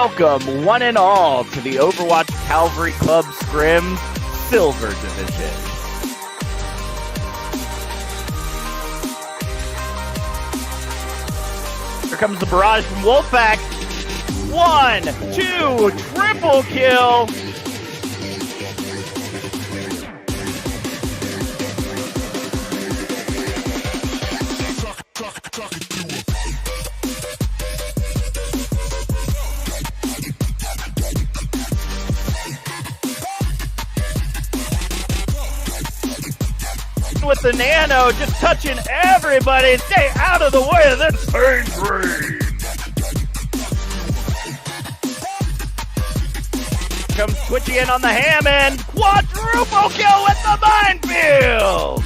Welcome, one and all, to the Overwatch Cavalry Club Scrim Silver Division. Here comes the barrage from Wolfpack. 1, 2, triple kill. With the nano, just touching everybody. Stay out of the way of this pain train. Comes Twitchy in on the Hammond. Quadruple kill with the minefield.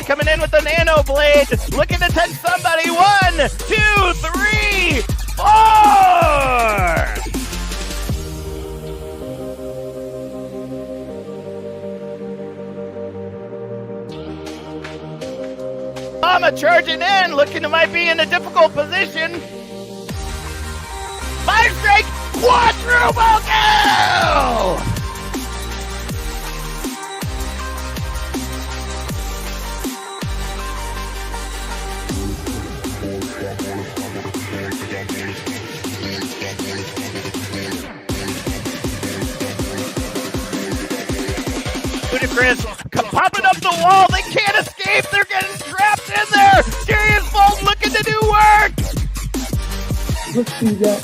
Coming in with the nano blade, looking to touch somebody. 1, 2, 3, 4. Mama charging in, looking to might be in a difficult position. 5 strike, quadruple kill. Ludicrous popping up the wall. They can't escape. They're getting trapped in there. Darius Bolton looking to do work. Let's see that.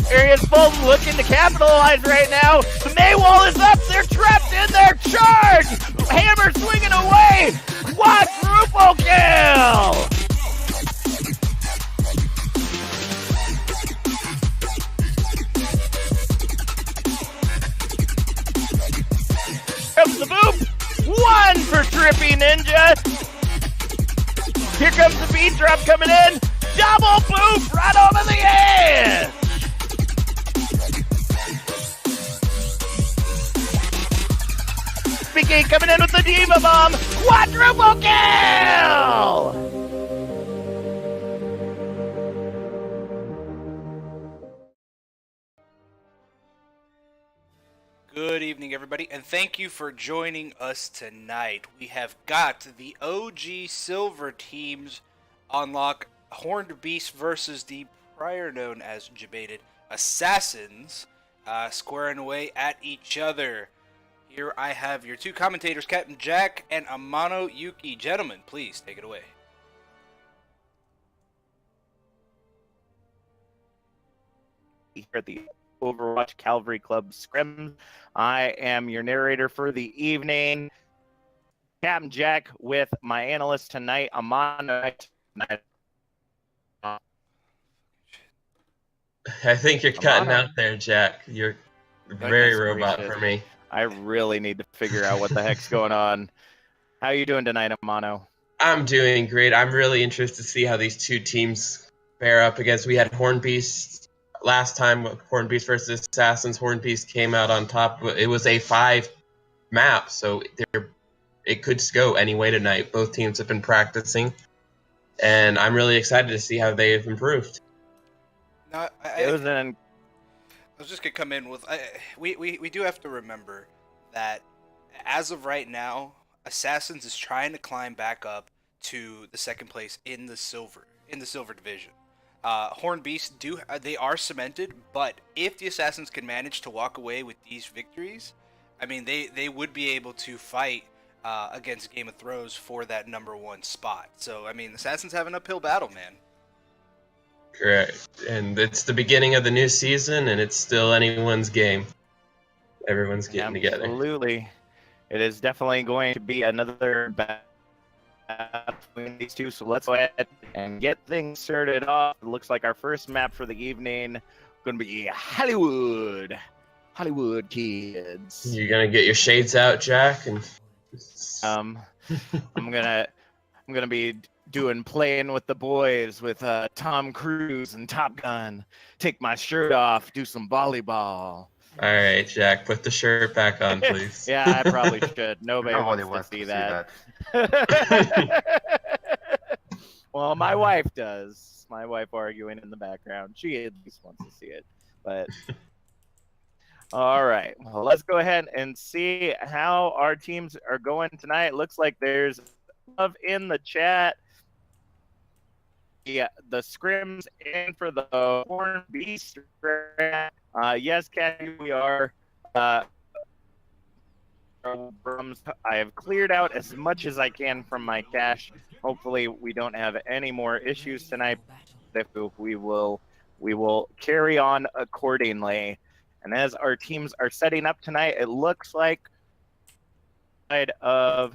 Darius Bolton looking to capitalize right now. The May wall is up. They're trapped in there. Charge. Hammer swinging away. Quadruple kill. Comes the boop. 1 for Trippy Ninja. Here comes the beat drop coming in. Double boop right over the edge. Speaking coming in with the Diva Bomb. Quadruple kill. Good evening, everybody, and thank you for joining us tonight. We have got the OG Silver teams on lock. Horned Beast versus the prior known as Jebaited Assassins, squaring away at each other. Here I have your two commentators, Captain Jack and Amano Yuki. Gentlemen, please take it away. Here at the Overwatch Cavalry Club Scrim. I am your narrator for the evening, Captain Jack, with my analyst tonight, Amano. I think you're cutting out there, Jack. You're very robot for me. I really need to figure out what the heck's going on. How are you doing tonight, Amano? I'm doing great. I'm really interested to see how these two teams fare up against. We had Horned Beast last time, Horned Beast versus Assassins. Horned Beast came out on top. It was a 5 map, so it could go any way tonight. Both teams have been practicing, and I'm really excited to see how they've improved. No, I was just gonna come in with we do have to remember that as of right now, Assassins is trying to climb back up to the second place in the silver division. Horned Beasts they are cemented, but if the Assassins can manage to walk away with these victories, I mean they would be able to fight against Game of Thrones for that #1 spot. So I mean, Assassins have an uphill battle, man. Correct. And it's the beginning of the new season, and it's still anyone's game. Everyone's getting together. Absolutely. It is definitely going to be another battle between these two, so let's go ahead and get things started off. It looks like our first map for the evening going to be Hollywood kids. You're gonna get your shades out, Jack, and I'm gonna be playing with the boys with Tom Cruise and Top Gun. Take my shirt off, do some volleyball. All right, Jack, put the shirt back on, please. Yeah, I probably should. Nobody wants to see that. Well, my wife does. My wife arguing in the background. She at least wants to see it. But all right, well, let's go ahead and see how our teams are going tonight. It looks like there's love in the chat. Yeah, the scrims in for the Horn Beast. Yes, Caddy, we are. I have cleared out as much as I can from my cache. Hopefully, we don't have any more issues tonight. We will carry on accordingly. And as our teams are setting up tonight, it looks like side of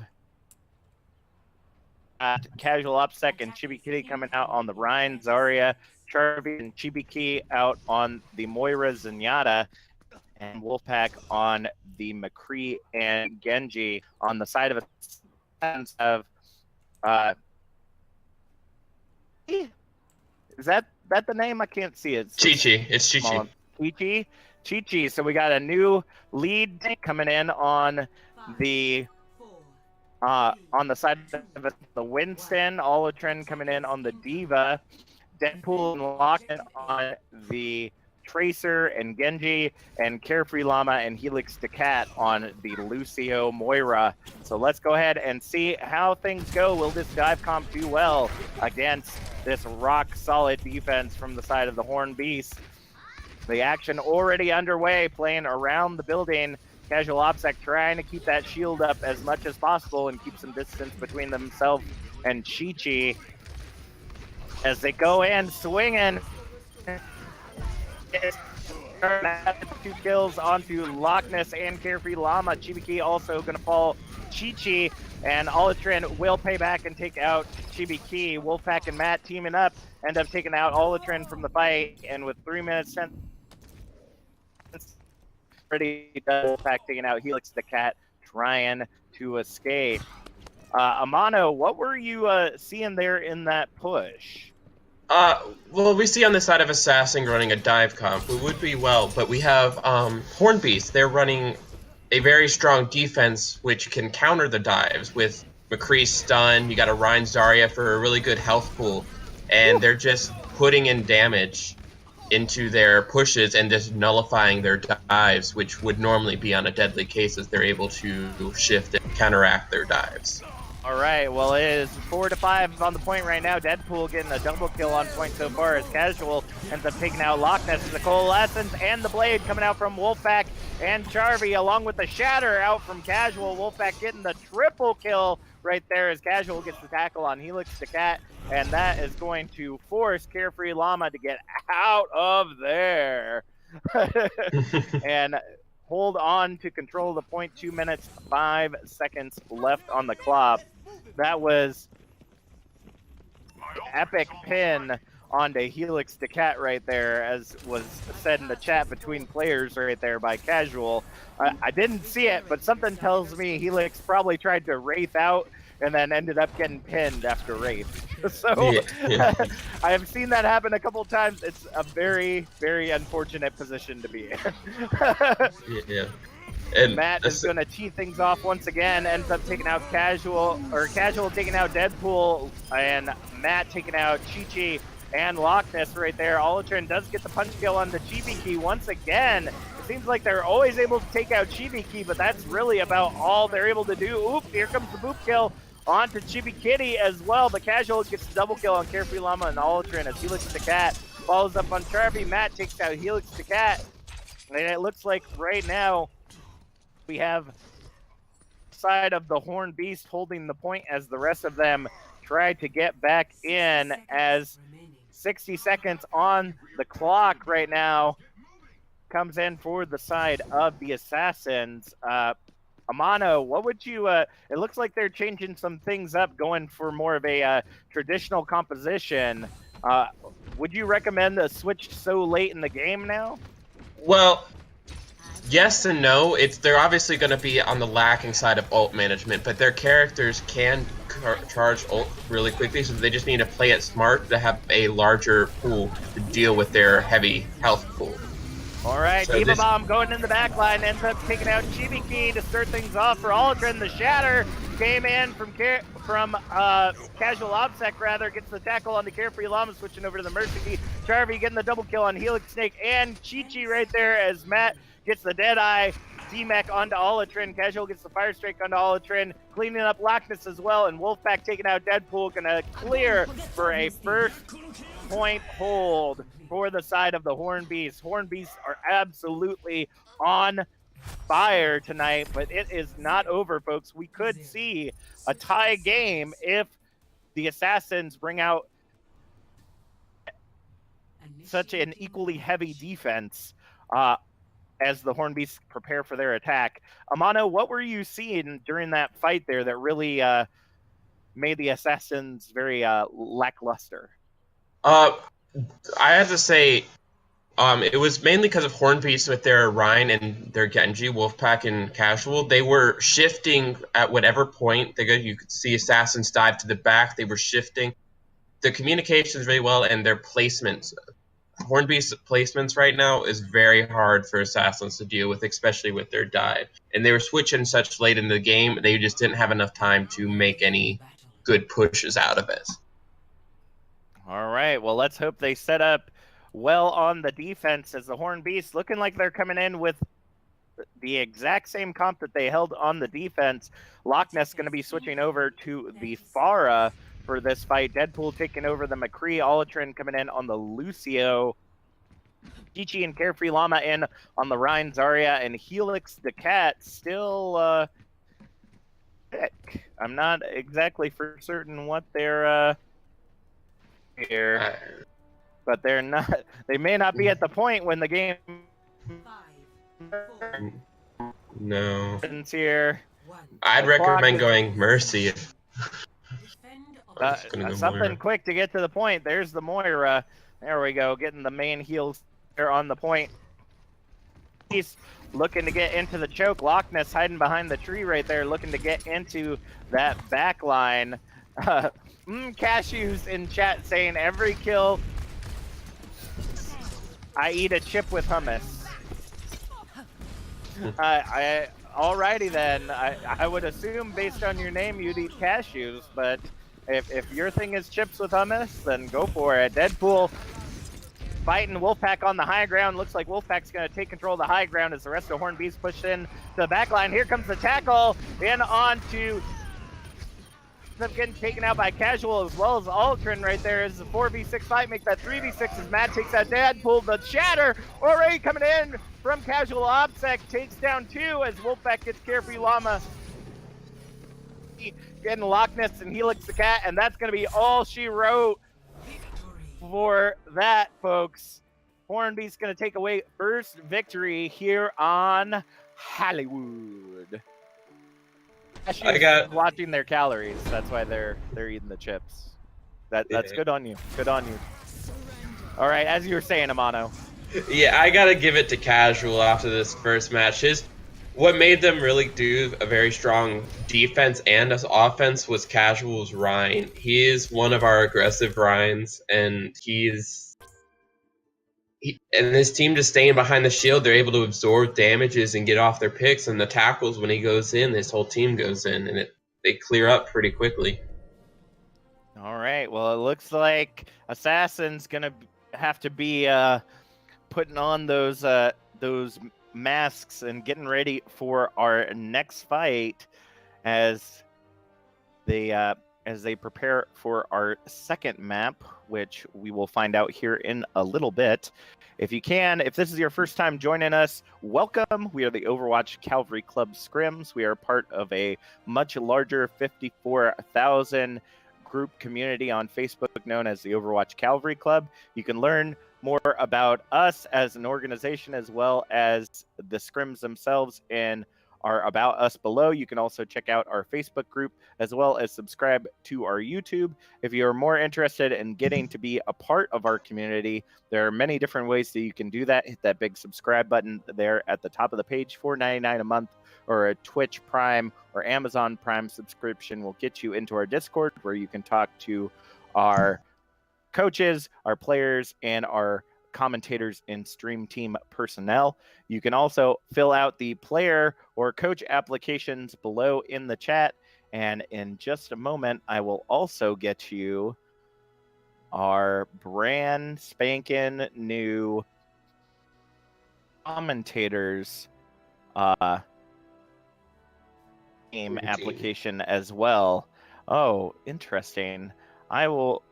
Casual OpSec and Chibi Kitty coming out on the Rhine, Zarya, Charvy, and Chibi out on the Moira Zenyatta, and Wolfpack on the McCree and Genji on the side of is that the name? I can't see it. Chi-Chi. It's Chi-Chi. Chi-Chi. So we got a new lead coming in on the side of the Winston, Olitrin coming in on the Diva, Deadpool and Locken on the Tracer and Genji, and Carefree Llama and Helix Decat on the Lucio Moira. So let's go ahead and see how things go. Will this dive comp do well against this rock solid defense from the side of the Horn Beast? The action already underway, playing around the building. Casual OpSec trying to keep that shield up as much as possible and keep some distance between themselves and Chi-Chi as they go in swinging. 2 kills onto Loch Ness and Carefree Llama. Chibi also going to fall Chi-Chi, and Olitrin will pay back and take out Chibi. Wolfpack and Matt teaming up end up taking out Olitrin from the fight, and with 3 minutes sent pretty Wolfpack taking out Helix the Cat, trying to escape. Amano, what were you seeing there in that push? Well, we see on the side of Assassin running a dive comp. We would be well, but we have Horn Beast. They're running a very strong defense, which can counter the dives with McCree's stun. You got a Rhine Zarya for a really good health pool, and they're just putting in damage into their pushes and just nullifying their dives, which would normally be on a deadly case as they're able to shift and counteract their dives. All right, well, it is 4-5 on the point right now. Deadpool getting a double kill on point so far as Casual ends up taking out Loch Ness. The Coalescence and the Blade coming out from Wolfpack and Charvy, along with the Shatter out from Casual. Wolfpack getting the triple kill right there as Casual gets the tackle on Helix the Cat, and that is going to force Carefree Llama to get out of there. And hold on to control the point. 2 minutes, 5 seconds left on the clock. That was epic pin onto Helix the Cat right there, as was said in the chat between players right there by Casual. I didn't see it, but something tells me Helix probably tried to wraith out and then ended up getting pinned after wraith. So yeah. I have seen that happen a couple times. It's a very, very unfortunate position to be in. Yeah. And Matt is going to tee things off once again, ends up taking out Casual taking out Deadpool, and Matt taking out Chi-Chi and Loch Ness right there. Olitrin does get the punch kill on the Chibi once again. It seems like they're always able to take out Chibi, but that's really about all they're able to do. Oop, here comes the boop kill onto Chibi Kitty as well, but Casual gets the double kill on Carefree Llama and Olitrin as Helix the Cat follows up on Charvy. Matt takes out Helix the Cat, and it looks like right now we have side of the Horn Beast holding the point as the rest of them try to get back in, as 60 seconds on the clock right now comes in for the side of the Assassins. Amano, what would you, it looks like they're changing some things up, going for more of a traditional composition. Would you recommend a switch so late in the game now? Well, yes and no. They're obviously going to be on the lacking side of ult management, but their characters could charge ult really quickly, so they just need to play it smart to have a larger pool to deal with their heavy health pool. All right, So Diva Bomb going in the back line, ends up taking out Shibiki to start things off for Aldrin. The Shatter came in from Casual Obsec, rather, gets the tackle on the Carefree Llama, switching over to the Mercy. Charvy getting the double kill on Helix Snake and Chi-Chi right there as Matt gets the Deadeye. D-Mech onto Olatrin. Casual gets the Fire Strike onto Olatrin, cleaning up Lockness as well, and Wolfpack taking out Deadpool, gonna clear for a first point hold for the side of the Horn Beasts. Horn Beasts are absolutely on fire tonight, but it is not over, folks. We could see a tie game if the Assassins bring out such an equally heavy defense as the Horn Beasts prepare for their attack. Amano, what were you seeing during that fight there that really made the Assassins very lackluster? I have to say, it was mainly because of Horn Beasts with their Rhine and their Genji, Wolfpack, and Casual. They were shifting at whatever point they go. You could see Assassins dive to the back. They were shifting. The communication is really well, and their placements. Horn Beast's placements right now is very hard for Assassins to deal with, especially with their dive. And they were switching such late in the game, they just didn't have enough time to make any good pushes out of it. All right, well, let's hope they set up well on the defense, as the Horn Beasts looking like they're coming in with the exact same comp that they held on the defense. Loch Ness going to be switching over to the Pharah for this fight. Deadpool taking over the McCree. Olatrin coming in on the Lucio. Chi-Chi and Carefree Llama in on the Rhine Zarya, and Helix the Cat still pick. I'm not exactly for certain what they're here, but they're not. They may not be at the point when the game No. here. I'd recommend going Mercy. Something quick to get to the point. There's the Moira. There we go, getting the main heals there on the point. He's looking to get into the choke. Loch Ness hiding behind the tree right there, looking to get into that back line. Cashews in chat saying every kill I eat a chip with hummus. Alrighty then. I would assume based on your name you'd eat cashews, but if your thing is chips with hummus, then go for it. Deadpool fighting Wolfpack on the high ground. Looks like Wolfpack's going to take control of the high ground as the rest of Horn Beast pushed in to the back line. Here comes the tackle in onto getting taken out by Casual as well as Aldrin right there. As a 4v6 fight, make that 3v6 as Matt takes out Deadpool. The Shatter already coming in from Casual. Obsec takes down 2 as Wolfpack gets Carefree Llama. Getting Loch Ness and Helix the Cat, and that's going to be all she wrote for that, folks. Hornby's going to take away first victory here on Hollywood. I got watching their calories. That's why they're eating the chips. That's good on you. Good on you. All right, as you were saying, Amano. Yeah, I gotta give it to Casual after this first match. What made them really do a very strong defense and offense was Casual's Rhine. He is one of our aggressive Rhines, and and his team just staying behind the shield, they're able to absorb damages and get off their picks, and the tackles when he goes in, his whole team goes in, and they clear up pretty quickly. All right, well, it looks like Assassin's gonna have to be putting on those masks and getting ready for our next fight as they prepare for our second map, which we will find out here in a little bit. If this is your first time joining us, welcome. We are the Overwatch Cavalry Club Scrims. We are part of a much larger 54,000 group community on Facebook known as the Overwatch Cavalry Club. You can learn more about us as an organization as well as the scrims themselves in our About Us below. You can also check out our Facebook group as well as subscribe to our YouTube. If you're more interested in getting to be a part of our community, there are many different ways that you can do that. Hit that big subscribe button there at the top of the page, $4.99 a month or a Twitch Prime or Amazon Prime subscription will get you into our Discord, where you can talk to our coaches, our players, and our commentators and stream team personnel. You can also fill out the player or coach applications below in the chat. And in just a moment, I will also get you our brand spanking new commentators game application as well. Oh, interesting. I will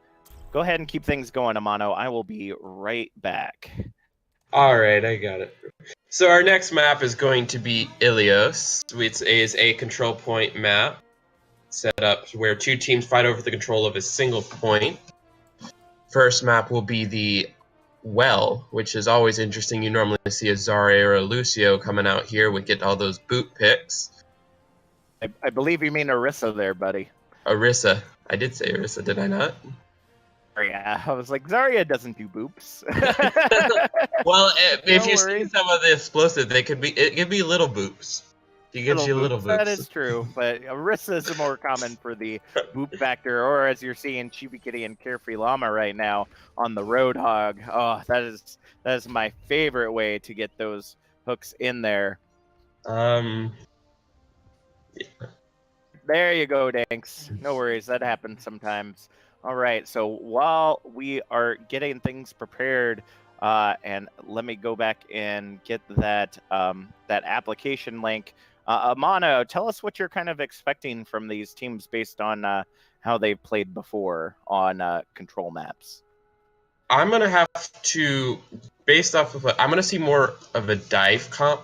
go ahead and keep things going, Amano. I will be right back. All right, I got it. So our next map is going to be Ilios, which is a control point map set up where two teams fight over the control of a single point. First map will be the Well, which is always interesting. You normally see a Zarya or a Lucio coming out here with get all those boot picks. I believe you mean Orisa there, buddy. Orisa. I did say Orisa, did I not? Yeah, I was like, Zarya doesn't do boops. Well, if No you see worries. some of the explosive, it could be little boops. He gives you little boops. That is true, but Orisa is more common for the boop factor, or as you're seeing Chibi Kitty and Carefree Llama right now on the Roadhog. Oh, that is my favorite way to get those hooks in there. There you go, Danks. No worries, that happens sometimes. All right, so while we are getting things prepared, and let me go back and get that that application link. Amano, tell us what you're kind of expecting from these teams based on how they've played before on control maps. I'm gonna have to, based off of, I'm gonna see more of a dive comp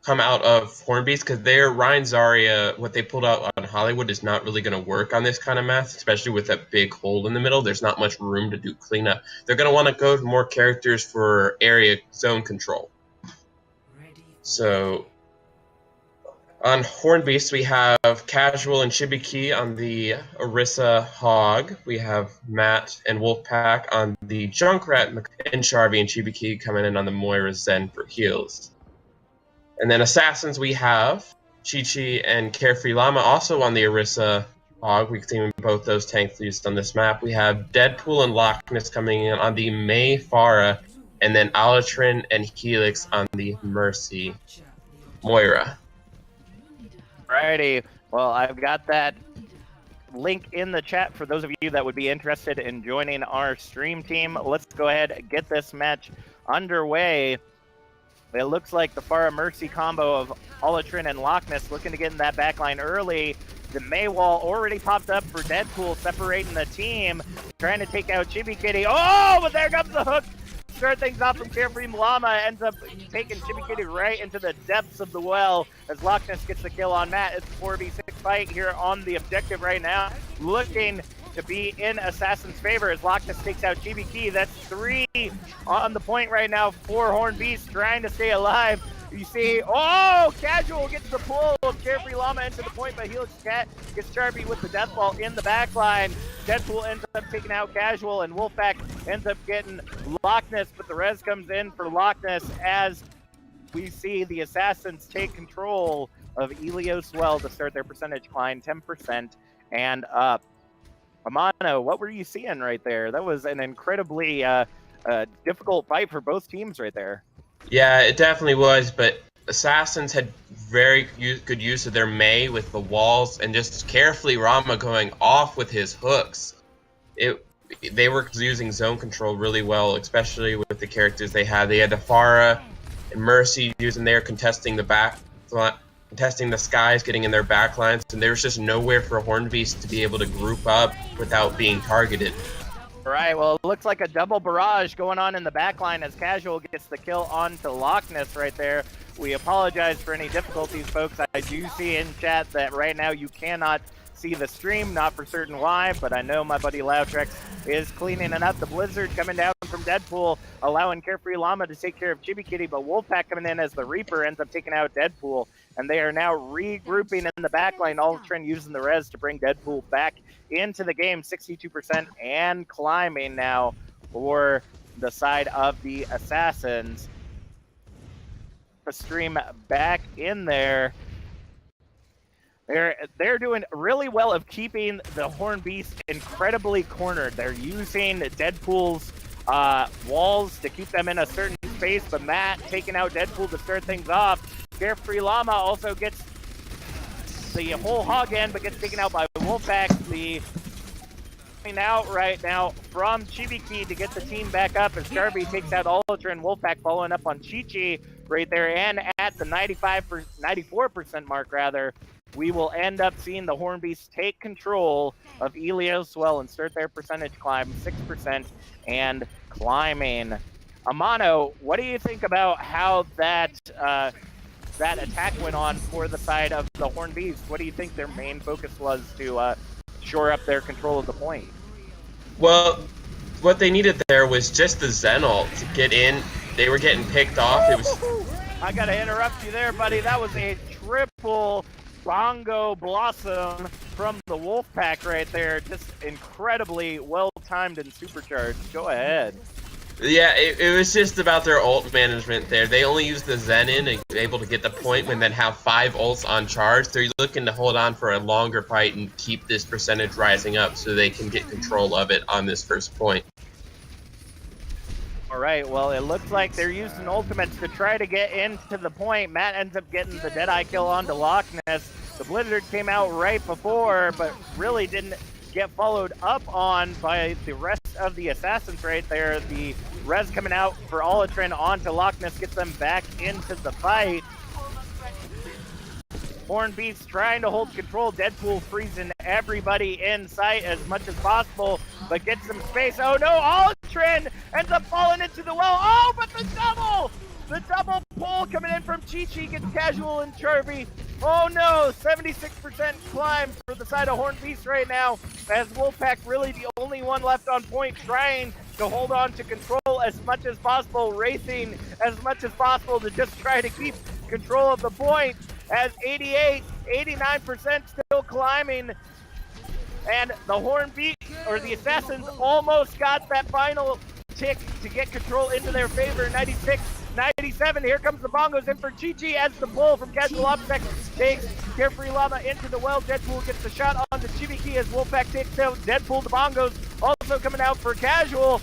come out of Hornbeast, because their Ryan Zarya, what they pulled out on Hollywood, is not really going to work on this kind of map, especially with that big hole in the middle. There's not much room to do cleanup. They're going to want to go to more characters for area zone control. So on Hornbeast, we have Casual and Shibiki on the Orisa Hog. We have Matt and Wolfpack on the Junkrat, and Sharvie and Shibiki coming in on the Moira Zen for heals. And then Assassins, we have Chi-Chi and Carefree Llama also on the Orisa Hog. We've seen both those tanks used on this map. We have Deadpool and Loch Ness coming in on the Mei Farah, and then Alatrin and Helix on the Mercy Moira. Alrighty, well, I've got that link in the chat for those of you that would be interested in joining our stream team. Let's go ahead and get this match underway. It looks like the Farah Mercy combo of Alatrin and Loch Ness looking to get in that backline early. The Mei wall already popped up for Deadpool, separating the team, trying to take out Chibi Kitty. Oh, but there comes the hook. Start things off from Carefree Llama, ends up taking Chibi Kitty right into the depths of the well as Loch Ness gets the kill on Matt. It's a 4v6 fight here on the objective right now. Looking to be in Assassin's favor as Loch Ness takes out Chibi Kitty. That's 3 on the point right now for Hornbeast, trying to stay alive. You see, oh, Casual gets the pull of Carefree Llama into the point, but Helix Cat gets Sharpie with the death ball in the backline. Deadpool ends up taking out Casual, and Wolfpack ends up getting Loch Ness, but the res comes in for Loch Ness as we see the Assassins take control of Ilios Well to start their percentage climb, 10% and up. Amano, what were you seeing right there? That was an incredibly difficult fight for both teams right there. Yeah, it definitely was, but Assassins had very good use of their Mei with the walls, and just Carefree Llama going off with his hooks. They were using zone control really well, especially with the characters they had. They had the Farah and Mercy using their contesting the skies, getting in their backlines, and there was just nowhere for Hornbeast to be able to group up without being targeted. All right, well, it looks like a double barrage going on in the backline as Casual gets the kill onto Loch Ness right there. We apologize for any difficulties, folks. I do see in chat that right now you cannot see the stream, not for certain why, but I know my buddy Loudtrex is cleaning it up. The blizzard coming down from Deadpool, allowing Carefree Llama to take care of Chibi Kitty, but Wolfpack coming in as the Reaper ends up taking out Deadpool, and they are now regrouping in the backline. Alatrin using the res to bring Deadpool back into the game, 62% and climbing now for the side of the Assassins. The stream back in there. They're doing really well of keeping the Horn Beast incredibly cornered. They're using Deadpool's walls to keep them in a certain space, but Matt taking out Deadpool to start things off. Carefree Llama also gets the whole hog in, but gets taken out by Wolfpack. The out right now from Chibiki to get the team back up as Darby takes out Ultra and Wolfpack following up on Chi-Chi right there, and at the 94% mark rather, we will end up seeing the Horn Beasts take control of Elios well and start their percentage climb, 6% and climbing. Amano, what do you think about how that attack went on for the side of the Horn Beasts? What do you think their main focus was to shore up their control of the point? Well, what they needed there was just the Zen ult to get in. They were getting picked off. It was. I gotta interrupt you there, buddy. That was a triple Bongo Blossom from the Wolfpack right there. Just incredibly well-timed and supercharged. Go ahead. Yeah, it was just about their ult management there. They only used the Zen in and were able to get the point and then have 5 ults on charge. They're looking to hold on for a longer fight and keep this percentage rising up so they can get control of it on this first point. All right, well, it looks like they're using ultimates to try to get into the point. Matt ends up getting the Deadeye kill onto Loch Ness. The Blizzard came out right before, but really didn't get followed up on by the rest of the Assassins right there. The res coming out for Olatrin onto Loch Ness gets them back into the fight. Horn Beast trying to hold control. Deadpool freezing everybody in sight as much as possible, but gets some space. Oh no, Olatrin ends up falling into the well. Oh, but the double! The double pull coming in from Chi-Chi gets Casual and Charby. Oh no, 76% climb for the side of Horn Beast right now, as Wolfpack really the only one left on point, trying to hold on to control as much as possible, racing as much as possible to just try to keep control of the point, as 89% still climbing, and the Horn Beast, or the Assassins, almost got that final tick to get control into their favor. 96, 97, here comes the Bongos in for Chi-Chi as the pull from Casual Object takes Carefree Llama into the well. Deadpool gets the shot onto Chibiki as Wolfpack takes out Deadpool. The Bongos also coming out for Casual,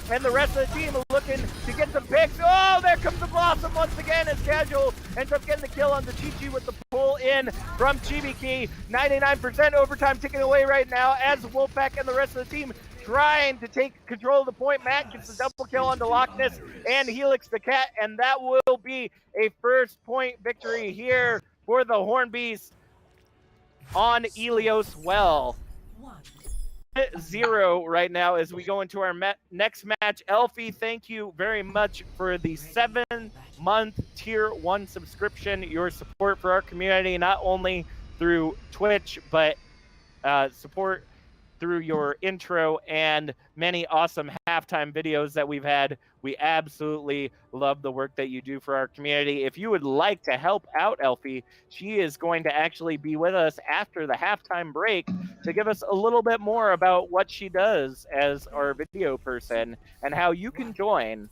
and the rest of the team are looking to get some picks. Oh, there comes the Blossom once again as Casual ends up getting the kill on the Chi-Chi with the pull in from Chibiki. 99% overtime ticking away right now as Wolfpack and the rest of the team trying to take control of the point. Matt gets the double kill onto Loch Ness and Helix the Cat, and that will be a first point victory here for the Horn Beast on Elios well. 0 right now as we go into our next match. Elfie, thank you very much for the 7-month tier 1 subscription. Your support for our community, not only through Twitch, but support through your intro and many awesome halftime videos that we've had. We absolutely love the work that you do for our community. If you would like to help out Elfie, she is going to actually be with us after the halftime break to give us a little bit more about what she does as our video person and how you can join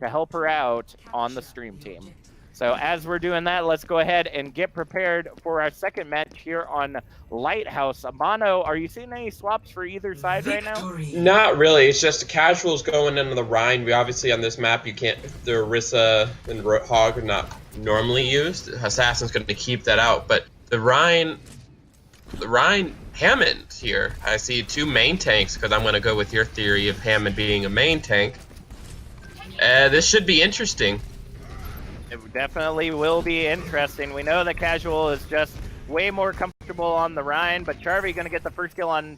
to help her out on the stream team. So as we're doing that, let's go ahead and get prepared for our second match here on Lighthouse. Amano, are you seeing any swaps for either side right now? Not really. It's just the Casuals going into the Rhine. We obviously on this map, you can't. The Orisa and Hog are not normally used. Assassin's going to keep that out, but the Rhine Hammond here. I see 2 main tanks because I'm going to go with your theory of Hammond being a main tank. This should be interesting. It definitely will be interesting. We know that Casual is just way more comfortable on the Rhine, but Charvy going to get the first kill on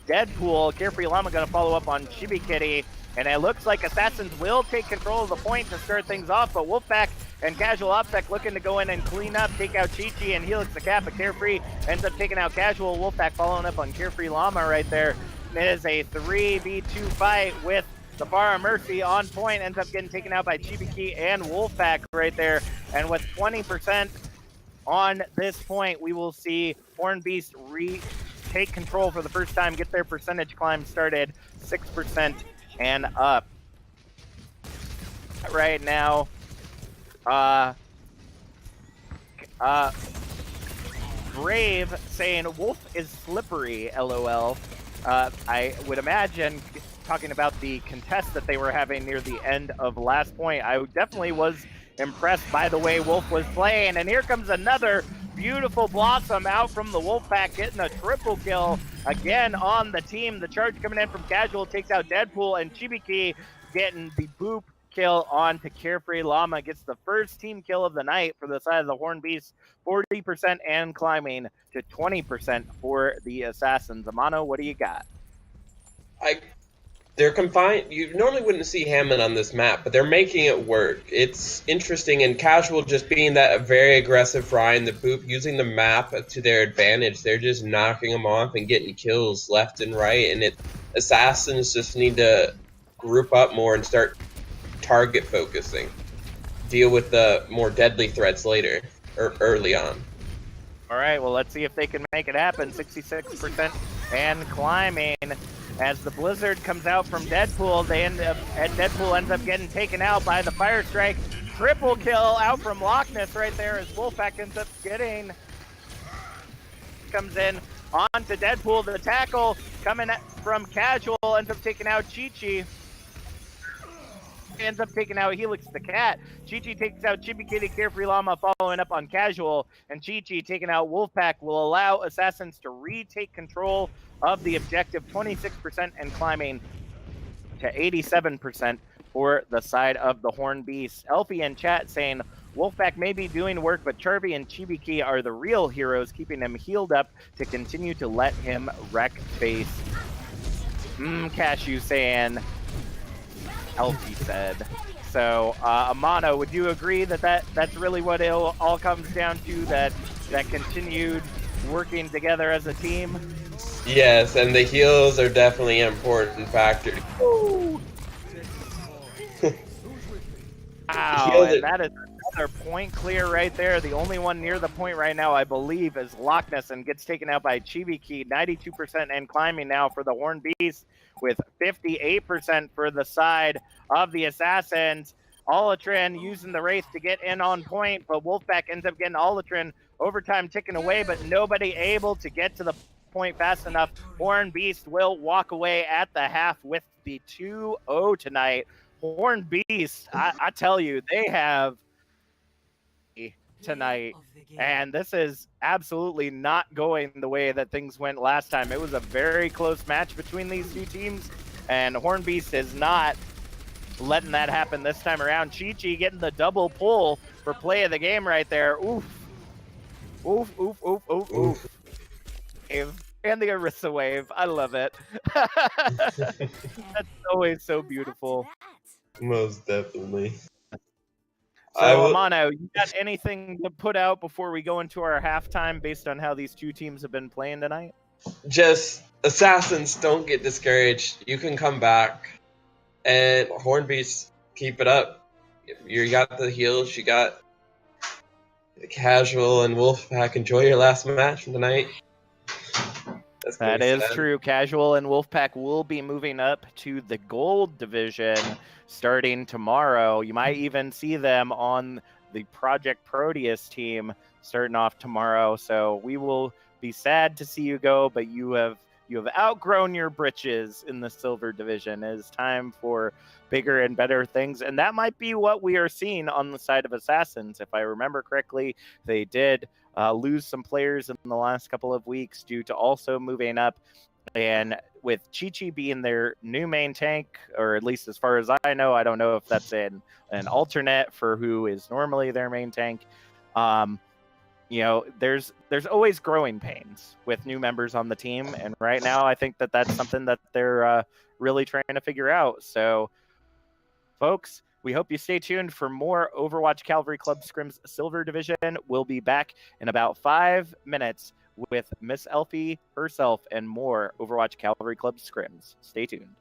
Deadpool. Carefree Llama going to follow up on Chibikitty, and it looks like Assassins will take control of the point to start things off, but Wolfpack and Casual Opsec looking to go in and clean up, take out Chi-Chi and Helix the Cat, but Carefree ends up taking out Casual. Wolfpack following up on Carefree Llama right there. It is a 3v2 fight with the Bar of Mercy on point, ends up getting taken out by Chibiki and Wolfpack right there. And with 20% on this point, we will see Horn Beast take control for the first time, get their percentage climb started, 6% and up. Right Brave saying Wolf is slippery, LOL. I would imagine, talking about the contest that they were having near the end of last point, I definitely was impressed by the way Wolf was playing. And here comes another beautiful Blossom out from the Wolfpack, getting a triple kill again on the team. The charge coming in from Casual takes out Deadpool, and Chibiki getting the boop kill on to Carefree Llama, gets the first team kill of the night for the side of the Horn Beast, 40% and climbing to 20% for the Assassins. Amano, what do you got? They're confined. You normally wouldn't see Hammond on this map, but they're making it work. It's interesting, and Casual just being that very aggressive Ryan, the boop, using the map to their advantage. They're just knocking them off and getting kills left and right, and Assassins just need to group up more and start target focusing. Deal with the more deadly threats later, or early on. All right, well, let's see if they can make it happen. 66% and climbing. As the Blizzard comes out from Deadpool, Deadpool ends up getting taken out by the Fire Strike. Triple kill out from Loch Ness right there as Wolfpack ends up comes in onto Deadpool. The tackle coming from Casual ends up taking out Chi-Chi. Ends up taking out Helix the Cat. Chi-Chi takes out Chibi Kitty, Carefree Llama following up on Casual, and Chi-Chi taking out Wolfpack will allow Assassins to retake control of the objective, 26% and climbing to 87% for the side of the Horn Beast. Elfie in chat saying, Wolfpack may be doing work, but Charby and Chibiki are the real heroes, keeping him healed up to continue to let him wreck base. Cashew saying, Elfie said. So, Amano, would you agree that that's really what it all comes down to, that continued working together as a team? Yes, and the heals are definitely an important factor. Wow, and that is another point clear right there. The only one near the point right now, I believe, is Loch Ness, and gets taken out by Chibiki. 92% and climbing now for the Horn Beast, with 58% for the side of the Assassins. Olatrin using the Wraith to get in on point, but Wolfpack ends up getting Olatrin overtime ticking away, but nobody able to get to the point fast enough. Horn Beast will walk away at the half with the 2-0 tonight. Horn Beast, I tell you, they have tonight, and this is absolutely not going the way that things went last time. It was a very close match between these two teams, and Horn Beast is not letting that happen this time around. Chi-Chi getting the double pull for play of the game right there. Oof. Oof, oof, oof, oof, oof. And the Orisa wave. I love it. That's always so beautiful. Most definitely. So, Amano, you got anything to put out before we go into our halftime based on how these two teams have been playing tonight? Just, Assassins, don't get discouraged. You can come back. And Horn Beast, keep it up. You got the heals, you got the Casual and Wolfpack. Enjoy your last match from tonight. That is true. Casual and Wolfpack will be moving up to the Gold Division starting tomorrow. You might even see them on the Project Proteus team starting off tomorrow. So we will be sad to see you go, but you have outgrown your britches in the Silver Division. It is time for bigger and better things, and that might be what we are seeing on the side of Assassins. If I remember correctly, they did lose some players in the last couple of weeks due to also moving up, and with Chi-Chi being their new main tank, or at least as far as I know, I don't know if that's an alternate for who is normally their main tank. There's always growing pains with new members on the team, and right now I think that's something that they're really trying to figure out. So, folks, we hope you stay tuned for more Overwatch Cavalry Club Scrims Silver Division. We'll be back in about 5 minutes with Miss Elfie herself and more Overwatch Cavalry Club Scrims. Stay tuned.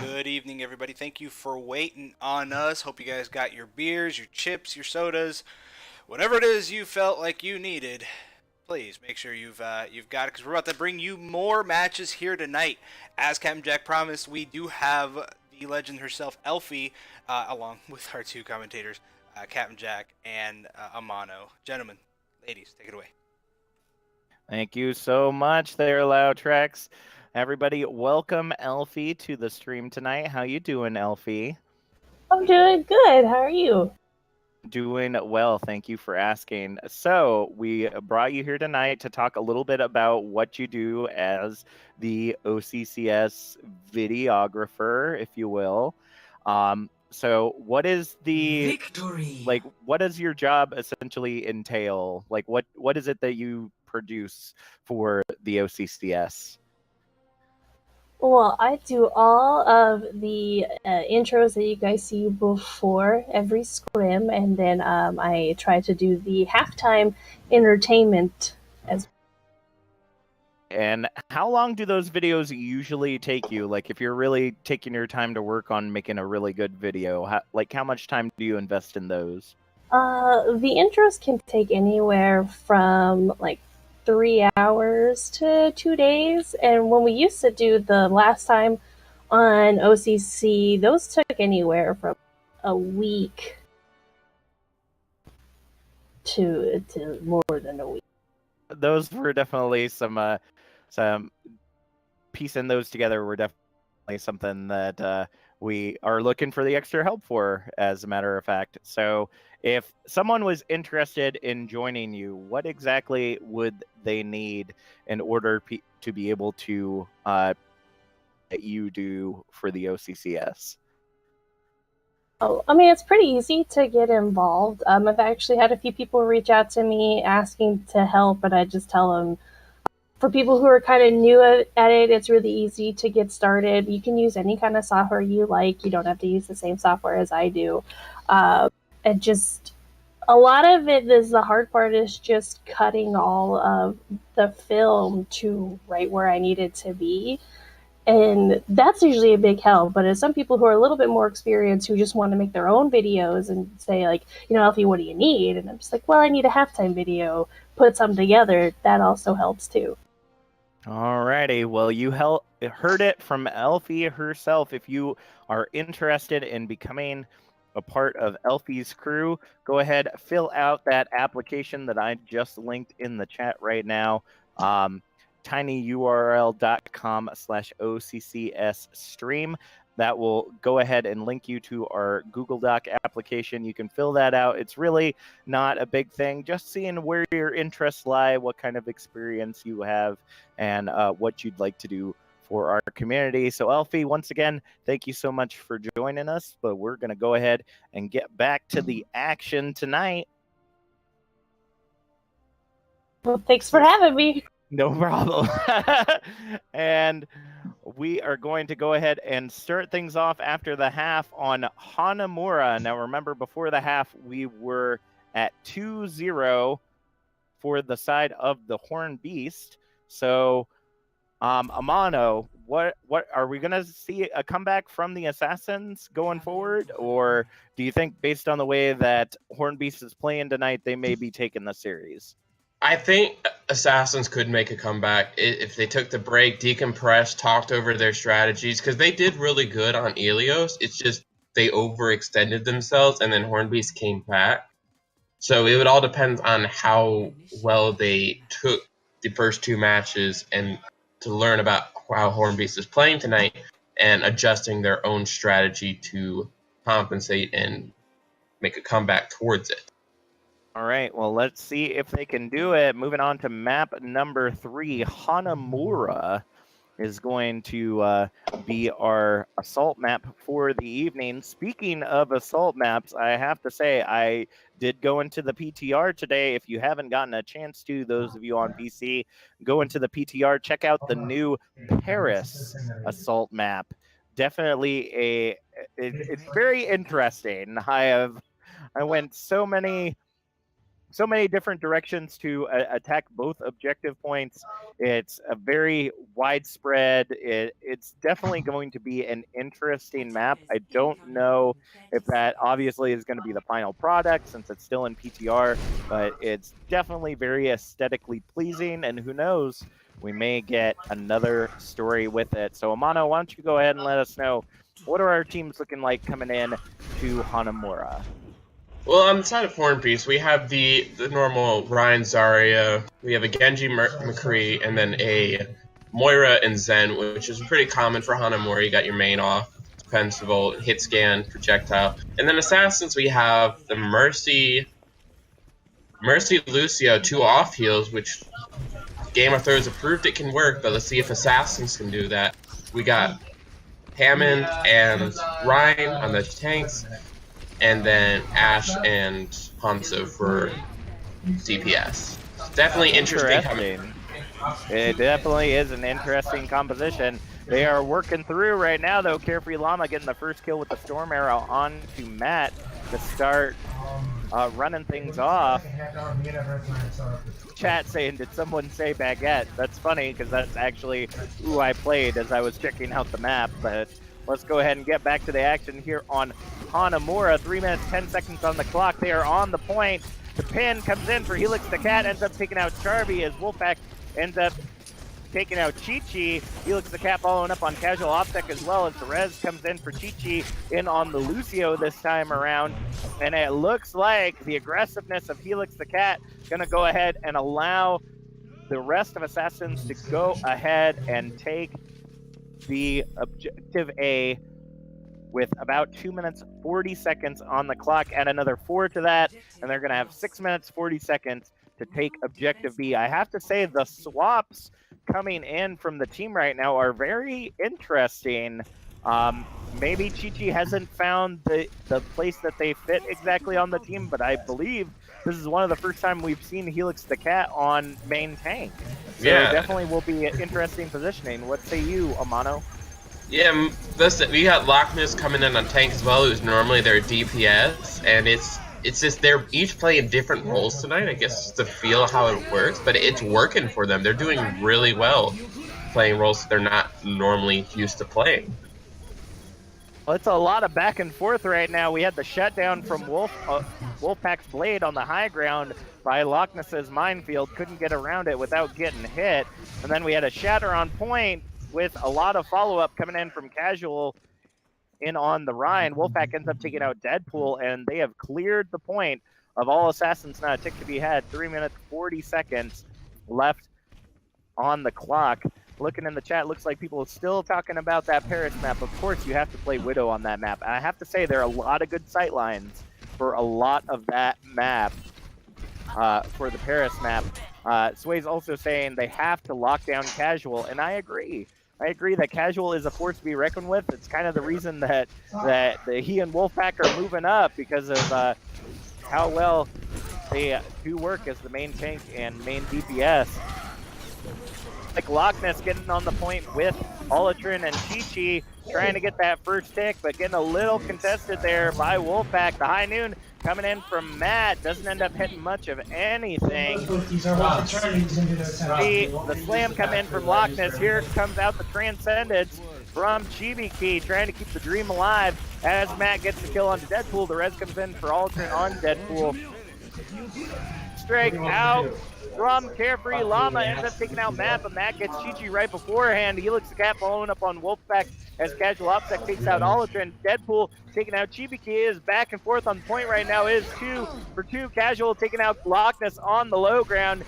Good evening, everybody. Thank you for waiting on us. Hope you guys got your beers, your chips, your sodas, whatever it is you felt like you needed. Please make sure you've got it, because we're about to bring you more matches here tonight. As Captain Jack promised, we do have the legend herself, Elfie, along with our two commentators, Captain Jack and Amano. Gentlemen, ladies, take it away. Thank you so much there, Loudtrex. Everybody, welcome Elfie to the stream tonight. How you doing, Elfie? I'm doing good. How are you? Doing well. Thank you for asking. So we brought you here tonight to talk a little bit about what you do as the OCCS videographer, if you will. So what is the victory? Like, what does your job essentially entail? Like, what is it that you produce for the OCCS? Well, I do all of the intros that you guys see before every scrim, and then I try to do the halftime entertainment as And how long do those videos usually take you? Like, if you're really taking your time to work on making a really good video, how much time do you invest in those? The intros can take anywhere from like 3 hours to 2 days. And when we used to do the last time on O.C.C, those took anywhere from a week to more than a week. Those were definitely some piecing those together were definitely something that we are looking for the extra help for, as a matter of fact. So if someone was interested in joining you, what exactly would they need in order to be able to that you do for the OCCS? Oh, I mean, it's pretty easy to get involved. I've actually had a few people reach out to me asking to help, but I just tell them, for people who are kind of new at it, it's really easy to get started. You can use any kind of software you like. You don't have to use the same software as I do. And just a lot of it is, the hard part is just cutting all of the film to right where I need it to be. And that's usually a big help. But as some people who are a little bit more experienced who just want to make their own videos and say, like, Elfie, what do you need? And I'm just like, well, I need a halftime video, put something together. That also helps too. Alrighty, well, you heard it from Elfie herself. If you are interested in becoming a part of Elfie's crew, go ahead, fill out that application that I just linked in the chat right now. tinyurl.com/OCCS stream. That will go ahead and link you to our Google Doc application. You can fill that out. It's really not a big thing, just seeing where your interests lie, what kind of experience you have, and what you'd like to do for our community. So Elfie, once again, thank you so much for joining us, but we're going to go ahead and get back to the action tonight. Well, thanks for having me. No problem. And we are going to go ahead and start things off after the half on Hanamura. Now, remember, before the half, we were at 2-0 for the side of the Horn Beast. So, Amano, what are we going to see a comeback from the Assassins going forward? Or do you think, based on the way that Horn Beast is playing tonight, they may be taking the series? I think Assassins could make a comeback if they took the break, decompressed, talked over their strategies, because they did really good on Ilios. It's just they overextended themselves, and then Hornbeast came back. So it would all depend on how well they took the first two matches and to learn about how Hornbeast is playing tonight and adjusting their own strategy to compensate and make a comeback towards it. All right, well, let's see if they can do it. Moving on to map number 3, Hanamura is going to be our assault map for the evening. Speaking of assault maps, I have to say I did go into the PTR today. If you haven't gotten a chance to, those of you on PC, go into the PTR, check out the new Paris assault map. Definitely it's very interesting. I went so many different directions to attack both objective points. It's a very widespread. It's definitely going to be an interesting map. I don't know if that obviously is going to be the final product since it's still in PTR, but it's definitely very aesthetically pleasing, and who knows, we may get another story with it. So Amano, why don't you go ahead and let us know, what are our teams looking like coming in to Hanamura? Well, on the side of Hornbeast, we have the normal Ryan Zarya, we have a Genji McCree, and then a Moira and Zen, which is pretty common for Hanamura. You got your main off, defensible, hit scan, projectile. And then Assassins, we have the Mercy Lucio, 2 off heals, which Game of Thrones approved it can work, but let's see if Assassins can do that. We got Hammond and Ryan on the tanks, and then Ash and Hanzo for DPS. Definitely interesting. It definitely is an interesting composition. They are working through right now, though. Carefree Llama getting the first kill with the Storm Arrow on to Matt to start running things off. Chat saying, did someone say baguette? That's funny because that's actually who I played as I was checking out the map. But let's go ahead and get back to the action here on Hanamura. 3 minutes, 10 seconds on the clock. They are on the point. The pin comes in for Helix the Cat, ends up taking out Charby as Wolfpack ends up taking out Chi-Chi. Helix the Cat following up on Casual Optic as well as the res comes in for Chi-Chi in on the Lucio this time around. And it looks like the aggressiveness of Helix the Cat going to go ahead and allow the rest of Assassins to go ahead and take the objective A with about 2 minutes 40 seconds on the clock. Add another 4 to that, and they're going to have 6 minutes 40 seconds to take objective B. I have to say the swaps coming in from the team right now are very interesting. Maybe Chi-Chi hasn't found the place that they fit exactly on the team, but I believe this is one of the first time we've seen Helix the Cat on main tank. So definitely will be an interesting positioning. What say you, Amano? Yeah, listen, we got Loch Ness coming in on tank as well, who's normally their DPS, and it's just they're each playing different roles tonight, I guess, just to feel how it works, but it's working for them. They're doing really well playing roles they're not normally used to playing. Well, it's a lot of back and forth right now. We had the shutdown from Wolfpack's Blade on the high ground by Loch Ness's Minefield. Couldn't get around it without getting hit. And then we had a shatter on point with a lot of follow-up coming in from Casual in on the Rhine. Wolfpack ends up taking out Deadpool, and they have cleared the point of all Assassins. Not a tick to be had. 3 minutes, 40 seconds left on the clock. Looking in the chat, looks like people are still talking about that Paris map. Of course, you have to play Widow on that map. I have to say there are a lot of good sight lines for a lot of that map, for the Paris map. Sway's also saying they have to lock down Casual, and I agree. I agree that Casual is a force to be reckoned with. It's kind of the reason that he and Wolfpack are moving up because of how well they do work as the main tank and main DPS. Like Loch Ness getting on the point with Olatrin and Chi-Chi, trying to get that first tick, but getting a little contested there by Wolfpack. The high noon coming in from Matt, doesn't end up hitting much of anything. The slam come in from Loch Ness. Here comes out the Transcendence from Chibiki, trying to keep the dream alive as Matt gets the kill onto Deadpool. The res comes in for Olatrin on Deadpool. Strike out from Carefree Llama, ends up taking out Matt, but Matt gets Chi-Chi right beforehand. Helix the Cat following up on Wolfpack as Casual Opsec takes out Olatrin. Deadpool taking out Chibiki is back and forth on the point right now. Is 2 for 2. Casual taking out Loch Ness on the low ground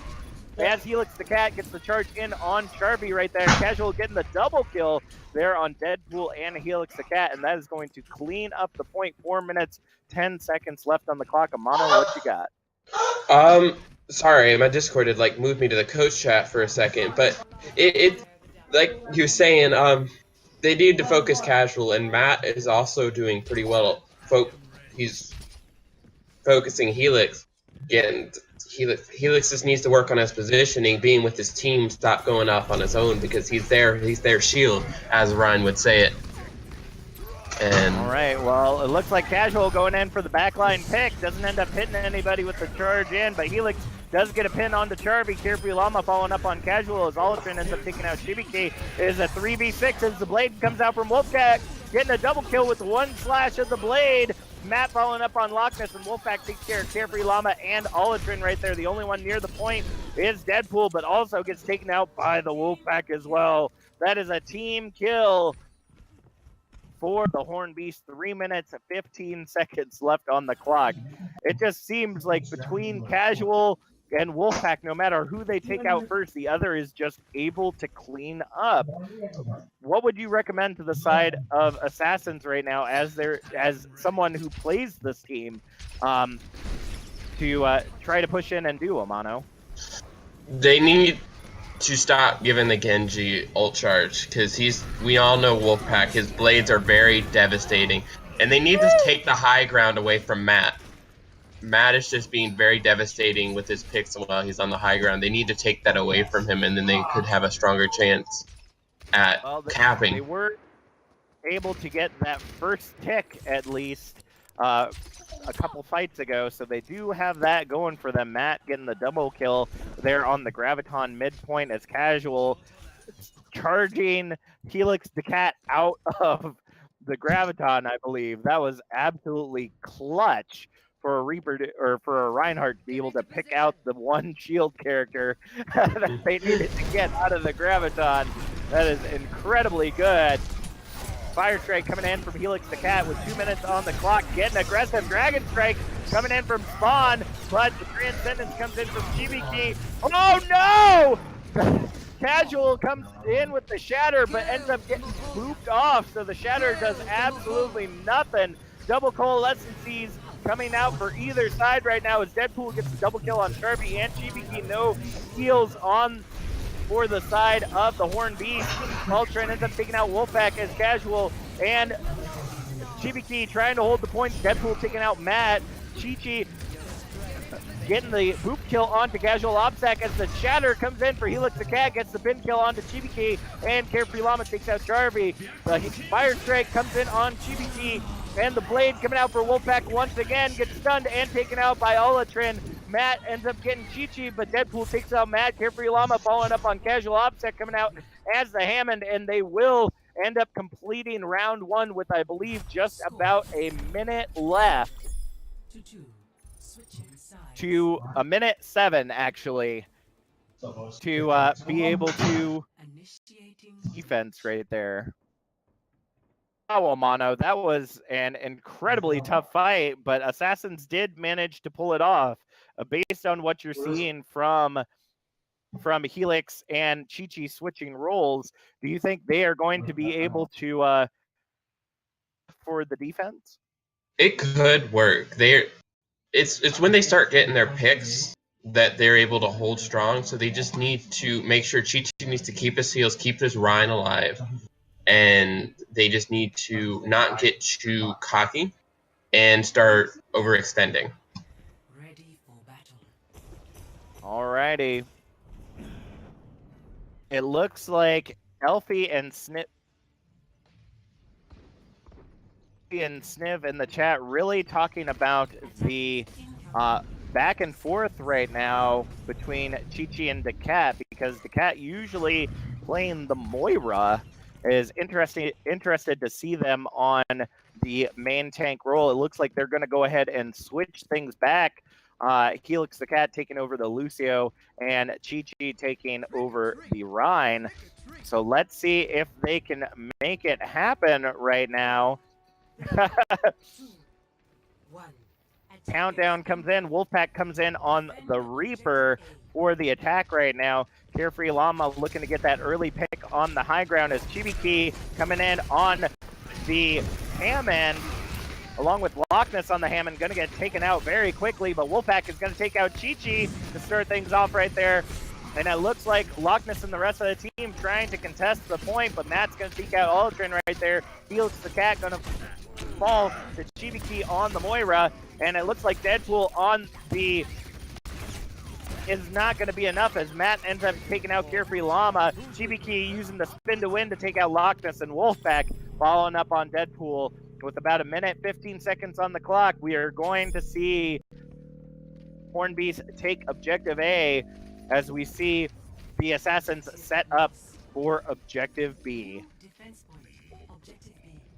as Helix the Cat gets the charge in on Charby right there. Casual getting the double kill there on Deadpool and Helix the Cat, and that is going to clean up the point. 4 minutes, 10 seconds left on the clock. Amano, what you got? Sorry, my Discord had moved me to the coach chat for a second, but it like you were saying, they need to focus Casual, and Matt is also doing pretty well. He's focusing Helix. Again, Helix just needs to work on his positioning, being with his team, stop going off on his own, because he's their shield, as Ryan would say it. And all right, well, it looks like Casual going in for the backline pick. Doesn't end up hitting anybody with the charge in, but Helix does get a pin onto Charby. Carefree Llama following up on Casual as Olatrin ends up taking out Shibiki. It is a 3v6 as the Blade comes out from Wolfpack, getting a double kill with one slash of the Blade. Matt following up on Loch Ness, and Wolfpack takes care of Carefree Llama and Olatrin right there. The only one near the point is Deadpool, but also gets taken out by the Wolfpack as well. That is a team kill for the Horn Beast. 3 minutes and 15 seconds left on the clock. It just seems like between Casual and Wolfpack, no matter who they take out first, the other is just able to clean up. What would you recommend to the side of Assassins right now as someone who plays this team to try to push in and do, Amano? They need to stop giving the Genji ult charge, because we all know Wolfpack, his blades are very devastating, and they need to take the high ground away from Matt. Matt is just being very devastating with his picks while he's on the high ground. They need to take that away from him, and then they could have a stronger chance at capping. They were able to get that first tick at least a couple fights ago, so they do have that going for them. Matt getting the double kill there on the Graviton midpoint as Casual charging Helix the Cat out of the Graviton, I believe. That was absolutely clutch for a Reaper or for a Reinhardt to be able to pick out the one shield character that they needed to get out of the Graviton. That is incredibly good. Fire Strike coming in from Helix the Cat with 2 minutes on the clock, getting aggressive. Dragon Strike coming in from Spawn, but the Transcendence comes in from Chibiki. Oh no! Casual comes in with the Shatter, but ends up getting booped off, so the Shatter does absolutely nothing. Double Coalescences coming out for either side right now as Deadpool gets a double kill on Sharpie and Chibiki. No heals on for the side of the Horn Beast. Ultron ends up taking out Wolfpack as Casual, and Chibiki trying to hold the point. Deadpool taking out Matt. Chi-Chi getting the boop kill onto Casual. Obstack as the Shatter comes in for Helix the Cat, gets the bin kill onto Chibiki, and Carefree Llama takes out Jarvie. The Fire Strike comes in on Chibiki, and the Blade coming out for Wolfpack once again, gets stunned and taken out by Olatrin. Matt ends up getting Chi-Chi, but Deadpool takes out Matt. Carefree Llama following up on Casual. Obstack coming out as the Hammond, and they will end up completing round one with, I believe, just about a minute left. To a minute 7, actually, to be able to defense right there. Oh, Amano, that was an incredibly tough fight, but Assassins did manage to pull it off. Based on what you're seeing from Helix and Chi-Chi switching roles, do you think they are going to be able to for the defense? It could work. It's when they start getting their picks that they're able to hold strong. So they just need to make sure Chi-Chi needs to keep his heals, keep his Ryan alive, and they just need to not get too cocky and start overextending. Ready for battle. Alrighty. It looks like Elfie and Sniv in the chat really talking about the back and forth right now between Chi-Chi and the Cat, because the Cat usually playing the Moira is interested to see them on the main tank role. It looks like they're going to go ahead and switch things back. Helix the Cat taking over the Lucio and Chi-Chi taking over the Rhine. So let's see if they can make it happen right now. Countdown comes in. Wolfpack comes in on the Reaper for the attack right now. Carefree Llama looking to get that early pick on the high ground as Chibiki coming in on the Hammond, along with Loch Ness on the Hammond, going to get taken out very quickly, but Wolfpack is going to take out Chi-Chi to start things off right there. And it looks like Loch Ness and the rest of the team trying to contest the point, but Matt's going to take out Ultron right there. Felix the Cat going to fall to Chibiki on the Moira, and it looks like Deadpool on the is not going to be enough as Matt ends up taking out Carefree Llama. Chibiki using the spin to win to take out Loch Ness, and Wolfpack following up on Deadpool with about a minute 15 seconds on the clock. We are going to see Hornbeast take Objective A as we see the Assassins set up for Objective B.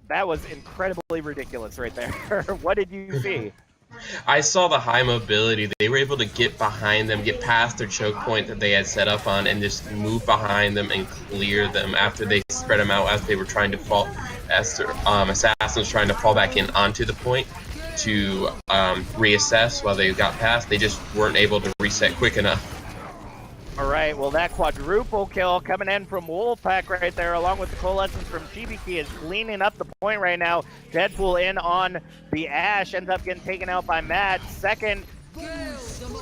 That was incredibly ridiculous right there. What did you see? I saw the high mobility. They were able to get behind them, get past their choke point that they had set up on, and just move behind them and clear them after they spread them out as they were trying to fall, as Assassins trying to fall back in onto the point to reassess while they got past. They just weren't able to reset quick enough. All right, well, that quadruple kill coming in from Wolfpack right there, along with the coalescence from Chibiki, is cleaning up the point right now. Deadpool in on the Ash, ends up getting taken out by Matt. Second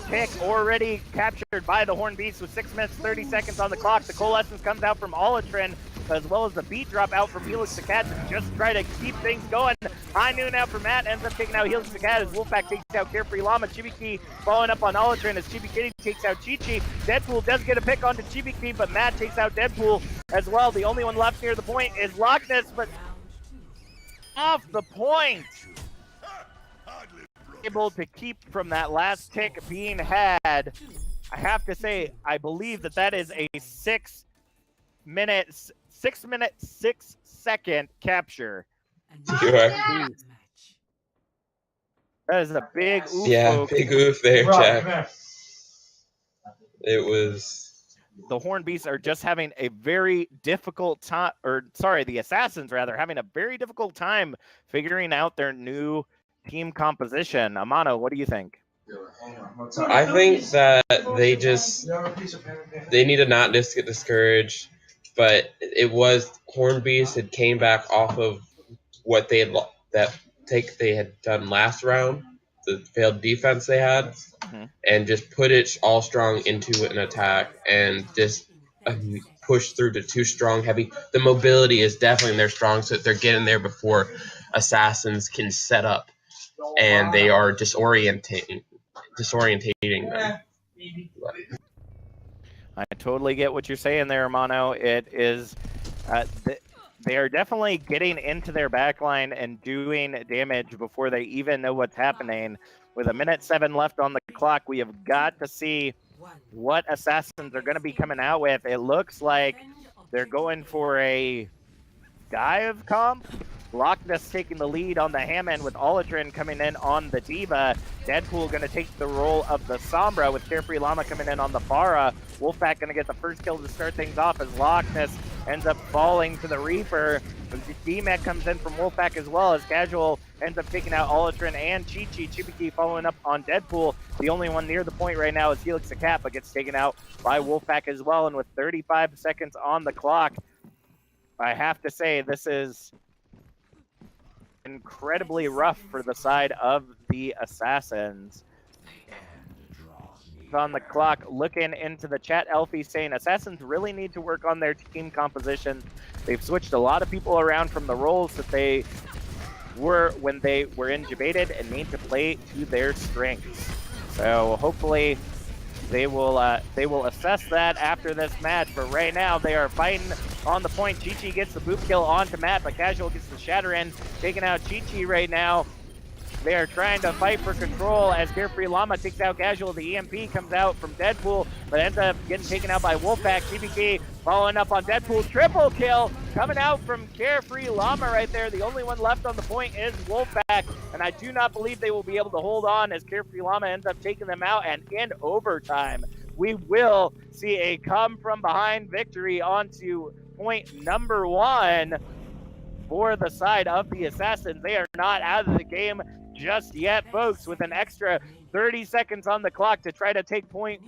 pick already captured by the Horn Beast with 6 minutes 30 seconds on the clock. The coalescence comes out from Olatrin, as well as the beat drop out from Helix the Cat to just try to keep things going. High noon out for Matt, ends up taking out Helix the Cat as Wolfpack takes out Carefree Llama. Chibiki following up on Olatrin as Chibiki takes out Chi-Chi. Deadpool does get a pick onto Chibiki, but Matt takes out Deadpool as well. The only one left near the point is Loch Ness, but off the point. able to keep from that last tick being had. I have to say, I believe that is a 6 minute, 6 second capture. That is a big oof. Yeah, folks. big oof there, Jack. It was. The Horn Beasts are just having a very difficult time, or sorry, the Assassins rather, having a very difficult time figuring out their new team composition. Amano, what do you think? I think that they need to not just get discouraged, but it was Horn Beast had came back off of what they had they had done last round, the failed defense they had, and just put it all strong into an attack and just push through to too strong heavy. The mobility is definitely their strong, so they're getting there before Assassins can set up, and they are disorientating them. I totally get what you're saying there, Amano. It is, they are definitely getting into their backline and doing damage before they even know what's happening. With 1:07 left on the clock, we have got to see what Assassins are going to be coming out with. It looks like they're going for a dive comp. Loch Ness taking the lead on the Hammond with Olatrin coming in on the Diva. Deadpool going to take the role of the Sombra with Carefree Llama coming in on the Pharah. Wolfpack going to get the first kill to start things off as Loch Ness ends up falling to the Reaper. D-Mac comes in from Wolfpack as well as Casual ends up taking out Olatrin and Chi-Chi. Chibiki following up on Deadpool. The only one near the point right now is Helix the Cat, but gets taken out by Wolfpack as well. And with 35 seconds on the clock, I have to say this is incredibly rough for the side of the Assassins. On the clock, looking into the chat, Elfie saying Assassins really need to work on their team composition. They've switched a lot of people around from the roles that they were when they were intubated and need to play to their strengths. So hopefully they will assess that after this match. But right now they are fighting on the point. Chi-Chi gets the boop kill onto Matt, but Casual gets the shatter in, taking out Chi-Chi right now. They are trying to fight for control as Carefree Llama takes out Casual. The EMP comes out from Deadpool, but ends up getting taken out by Wolfpack. CBK following up on Deadpool. Triple kill coming out from Carefree Llama right there. The only one left on the point is Wolfpack, and I do not believe they will be able to hold on as Carefree Llama ends up taking them out. And in overtime, we will see a come from behind victory onto point number 1 for the side of the Assassins. They are not out of the game just yet, folks, with an extra 30 seconds on the clock to try to take point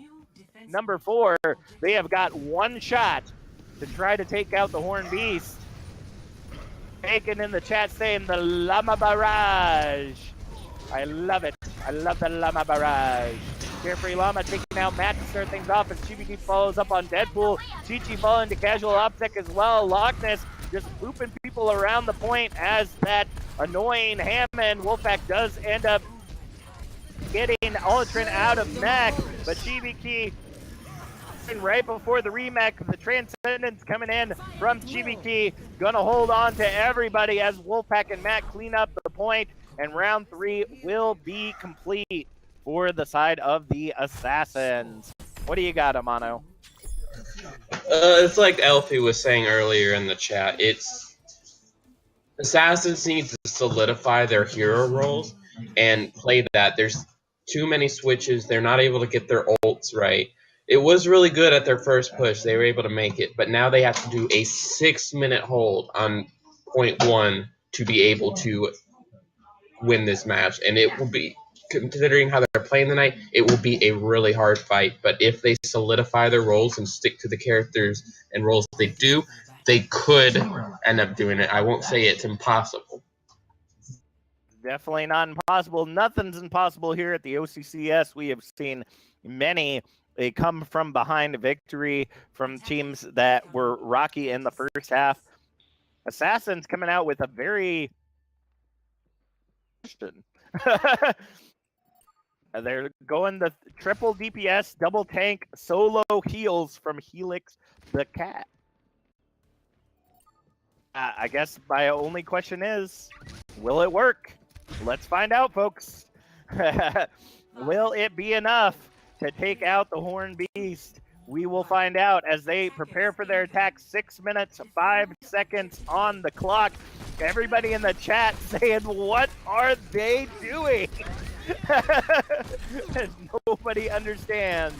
number 4. They have got one shot to try to take out the Horn Beast. Taken in the chat saying the Llama Barrage. I love it. I love the Llama Barrage. Carefree Llama taking out Matt to start things off as Chibiki follows up on Deadpool. Chi-Chi falling to Casual Optic as well. Loch Ness just looping people around the point as that annoying Hammond. Wolfpack does end up getting Olatrin out of mech, but Chibiki right before the remech, the Transcendence coming in from Chibiki, gonna hold on to everybody as Wolfpack and Matt clean up the point, and round 3 will be complete for the side of the Assassins. What do you got, Amano? It's like Elfie was saying earlier in the chat. It's Assassins need to solidify their hero roles and play that. There's too many switches. They're not able to get their ults right. It was really good at their first push. They were able to make it, but now they have to do a 6-minute hold on point 1 to be able to win this match. And it will be, considering how they're playing tonight, it will be a really hard fight. But if they solidify their roles and stick to the characters and roles they do, they could end up doing it. I won't say it's impossible. Definitely not impossible. Nothing's impossible here at the OCCS. We have seen many a come from behind victory from teams that were rocky in the first half. Assassins coming out with a very they're going the triple DPS, double tank, solo heals from Helix the Cat. I guess my only question is, will it work? Let's find out, folks. Will it be enough to take out the Horn Beast? We will find out as they prepare for their attack. 6 minutes, 5 seconds on the clock. Everybody in the chat saying, what are they doing? Nobody understands.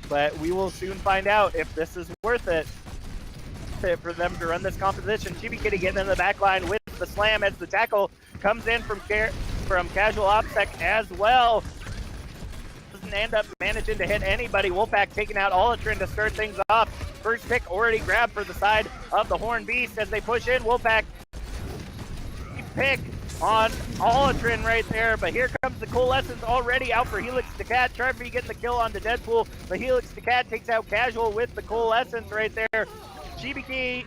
But we will soon find out if this is worth it for them to run this composition. Chibi Kitty getting in the back line with the slam as the tackle comes in from Casual OpSec as well. Doesn't end up managing to hit anybody. Wolfpack taking out Olatrin to start things off. First pick already grabbed for the side of the Horn Beast as they push in. Wolfpack pick on Olatrin right there, but here comes the Coalescence already out for Helix the Cat. Charby getting the kill onto Deadpool, but Helix the Cat takes out Casual with the Coalescence right there. Chibi Kitty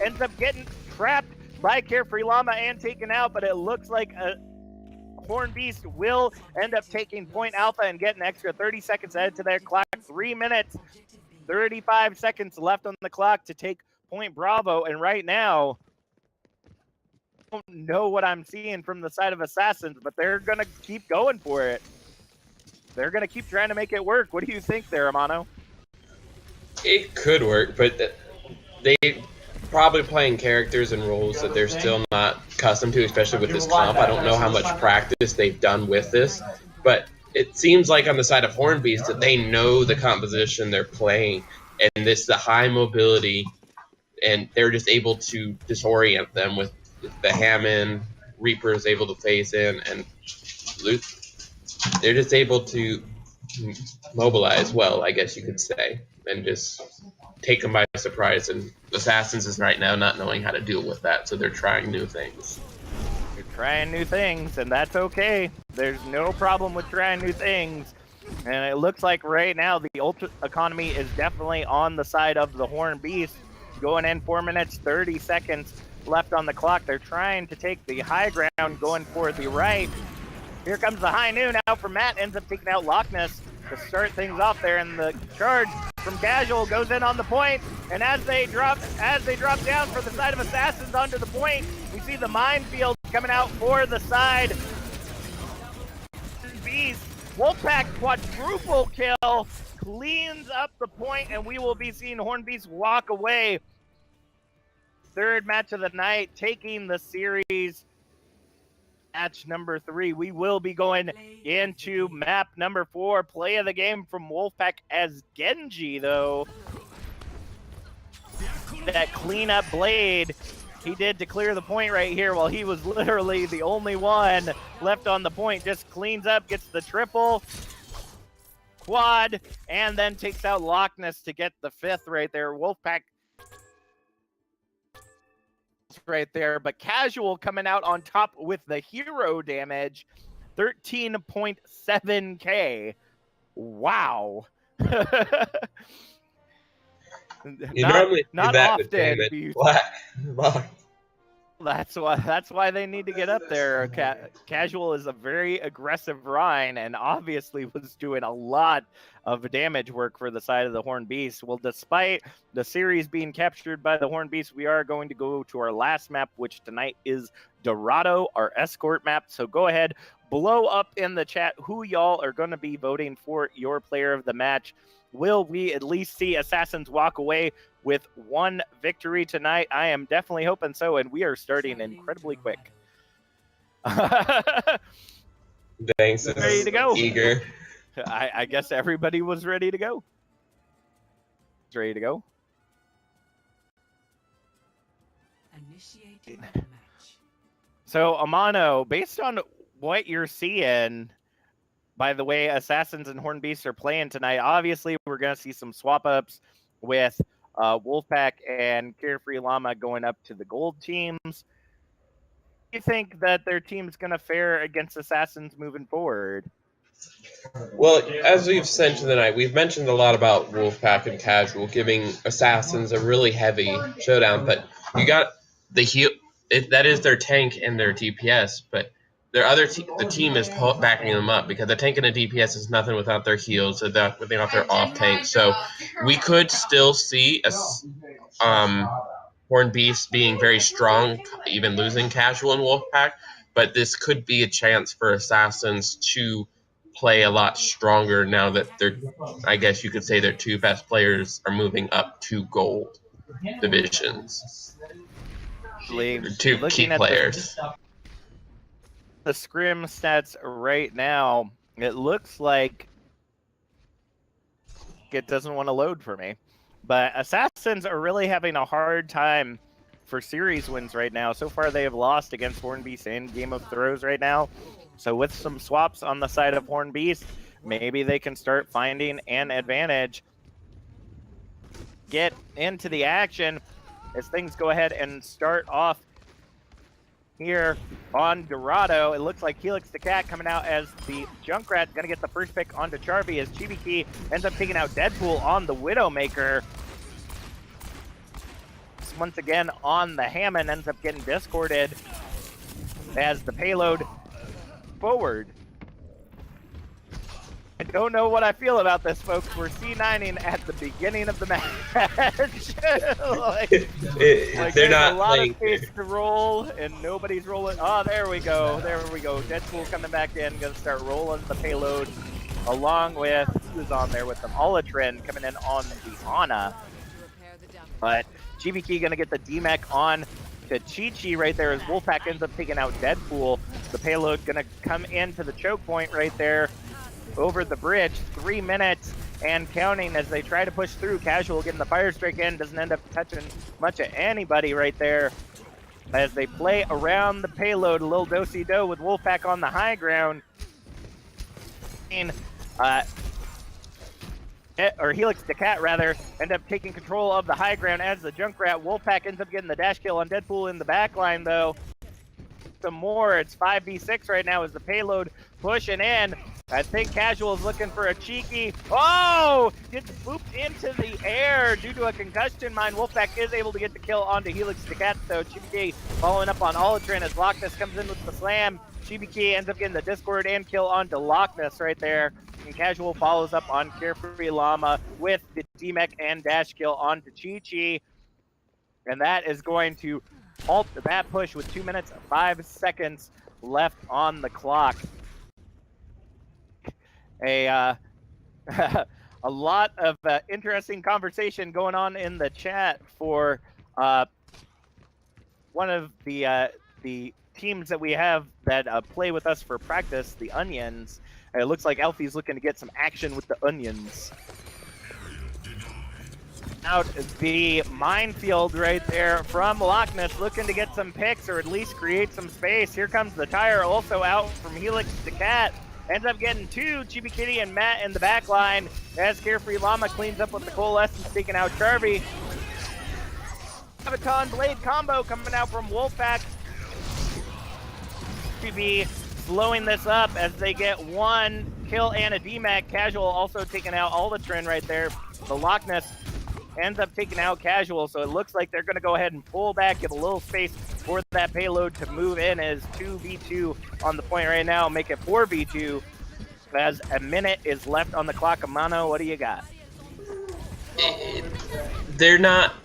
ends up getting trapped by Carefree Llama and taken out, but it looks like a Horn Beast will end up taking Point Alpha and get an extra 30 seconds ahead to their clock. 3 minutes, 35 seconds left on the clock to take Point Bravo, and right now, I don't know what I'm seeing from the side of Assassins, but they're going to keep going for it. They're going to keep trying to make it work. What do you think there, Amano? It could work, but they probably playing characters and roles that they're still not accustomed to, especially with this comp. I don't know how much practice they've done with this, but it seems like on the side of Horn Beast that they know the composition they're playing, and this the high mobility, and they're just able to disorient them with the Hammond. Reaper is able to phase in, and they're just able to mobilize well, I guess you could say, and just take them by surprise. And Assassins is right now not knowing how to deal with that, so they're trying new things. They're trying new things, and that's okay. There's no problem with trying new things. And it looks like right now the Ultra economy is definitely on the side of the Horn Beast. Going in 4 minutes, 30 seconds left on the clock. They're trying to take the high ground, going for the right. Here comes the high noon out from Matt, ends up taking out Loch Ness to start things off there, and the charge from Casual goes in on the point, and as they drop down for the side of Assassins onto the point, we see the minefield coming out for the side. Beast, Wolfpack quadruple kill, cleans up the point, and we will be seeing Horn Beast walk away. Third match of the night, taking the series. Match number 3. We will be going into map number 4. Play of the game from Wolfpack as Genji, though. That cleanup blade, he did to clear the point right here while he was literally the only one left on the point. Just cleans up, gets the triple, quad, and then takes out Loch Ness to get the 5th right there. Wolfpack right there, but Casual coming out on top with the hero damage, 13.7k. Wow. not often. That's why they need to get up there. Casual is a very aggressive Rhine, and obviously was doing a lot of damage work for the side of the Horn Beast. Well, despite the series being captured by the Horn Beast, we are going to go to our last map, which tonight is Dorado, our escort map. So go ahead, blow up in the chat who y'all are going to be voting for your player of the match. Will we at least see Assassins walk away with one victory tonight? I am definitely hoping so, and we are starting incredibly quick. Thanks. Ready to go. Eager. I guess everybody was ready to go. Ready to go. Initiating the match. So, Amano, based on what you're seeing, by the way Assassins and Horn Beasts are playing tonight, obviously we're going to see some swap-ups with Wolfpack and Carefree Llama going up to the gold teams. Do you think that their team's going to fare against Assassins moving forward? Well, as we've said tonight, we've mentioned a lot about Wolfpack and Casual, giving Assassins a really heavy showdown, but you got the heal. That is their tank and their DPS, but their the team is backing them up, because the tank and the DPS is nothing without their heals, without their off tank. So we could still see a Horn Beast being very strong, even losing Casual and Wolfpack. but this could be a chance for Assassins to play a lot stronger now that I guess you could say their two best players are moving up to gold divisions. Two key players. The scrim stats right now, it looks like it doesn't want to load for me. But Assassins are really having a hard time for series wins right now. So far, they have lost against Hornbeast and Game of Throws right now. So with some swaps on the side of Hornbeast, maybe they can start finding an advantage. Get into the action as things go ahead and start off here on Dorado. It looks like Helix the Cat coming out as the Junkrat, going to get the first pick onto Charby as Chibiki ends up taking out Deadpool on the Widowmaker. Once again on the Hammond, ends up getting discorded as the payload forward. I don't know what I feel about this, folks. We're C9ing at the beginning of the match. They're not a lot playing. of space to roll, and nobody's rolling. Oh, there we go. There we go. Deadpool coming back in, going to start rolling the payload along with, who's on there with them? Olatrin coming in on the Ana. But GBK going to get the DMEC on to Chi-Chi right there as Wolfpack ends up taking out Deadpool. The payload going to come into the choke point right there over the bridge. 3 minutes and counting as they try to push through. Casual getting the fire strike in, doesn't end up touching much of anybody right there as they play around the payload. A little do-si-do with Wolfpack on the high ground. Or Helix the Cat rather, end up taking control of the high ground as the Junkrat. Wolfpack ends up getting the dash kill on Deadpool in the back line though. Some more, it's 5v6 right now as the payload pushing in. I think Casual is looking for a cheeky. Oh! Gets booped into the air due to a concussion mine. Wolfpack is able to get the kill onto Helix the Cat though. Chibiki following up on Olatrin as Lockness comes in with the slam. Chibiki ends up getting the Discord and kill onto Lockness right there. And Casual follows up on Carefree Llama with the DMEC and dash kill onto Chi-Chi. And that is going to halt that push with 2 minutes and 5 seconds left on the clock. A lot of interesting conversation going on in the chat for one of the teams that we have that play with us for practice, the Onions. It looks like Alfie's looking to get some action with the Onions. Out the minefield right there from Lockness, looking to get some picks or at least create some space. Here comes the tire, also out from Helix the Cat. Ends up getting two, Chibi Kitty and Matt in the back line as Carefree Llama cleans up with the Coalescence, taking out Charby. Baton Blade combo coming out from Wolfpack. Chibi slowing this up as they get one kill and a DMAC. Casual also taking out Olatrin right there. The Lockness ends up taking out Casual, so it looks like they're going to go ahead and pull back, give a little space for that payload to move in as 2v2 on the point right now, make it 4v2 as a minute is left on the clock. Amano, what do you got? They're not...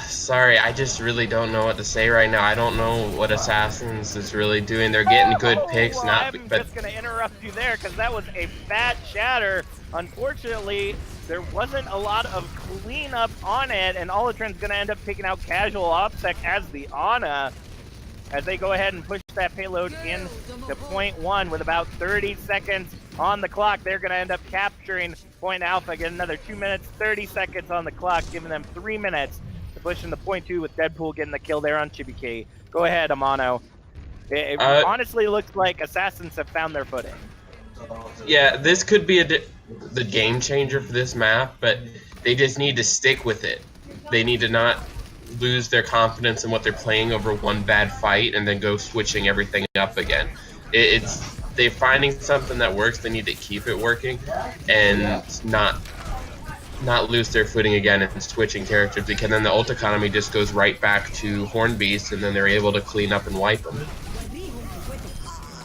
sorry, I just really don't know what to say right now. I don't know what Assassins is really doing. They're getting good picks. Well, I'm just going to interrupt you there because that was a fat shatter. Unfortunately, there wasn't a lot of cleanup on it, and Olatrin's going to end up taking out Casual OpSec as the Ana as they go ahead and push that payload in to point one with about 30 seconds on the clock. They're going to end up capturing point Alpha, get another 2 minutes, 30 seconds on the clock, giving them 3 minutes to push into point two with Deadpool getting the kill there on Chibiki. Go ahead, Amano. It honestly looks like Assassins have found their footing. Yeah, this could be the game changer for this map, but they just need to stick with it. They need to not lose their confidence in what they're playing over one bad fight and then go switching everything up again. They're finding something that works. They need to keep it working and not lose their footing again and switching characters, because then the ult economy just goes right back to Hornbeast and then they're able to clean up and wipe them.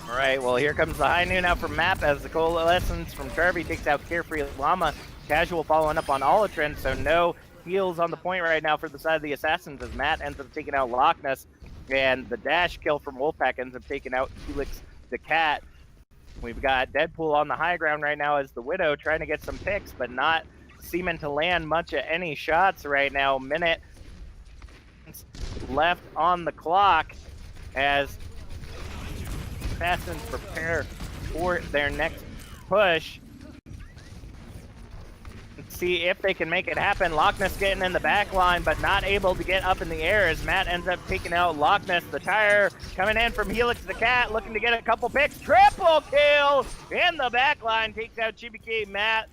All right, well, here comes the high noon out from Map as the Coalescence from Charby takes out Carefree Llama. Casual following up on Olatrin, so no heals on the point right now for the side of the Assassins as Matt ends up taking out Lockness And the dash kill from Wolfpack ends up taking out Helix the Cat. We've got Deadpool on the high ground right now as the Widow trying to get some picks, but not seeming to land much of any shots right now. Minute left on the clock as Assassins prepare for their next push. See if they can make it happen. Loch Ness getting in the back line, but not able to get up in the air as Matt ends up taking out Loch Ness. The tire coming in from Helix the Cat, looking to get a couple picks. Triple kill in the back line, takes out Chibiki, Matt,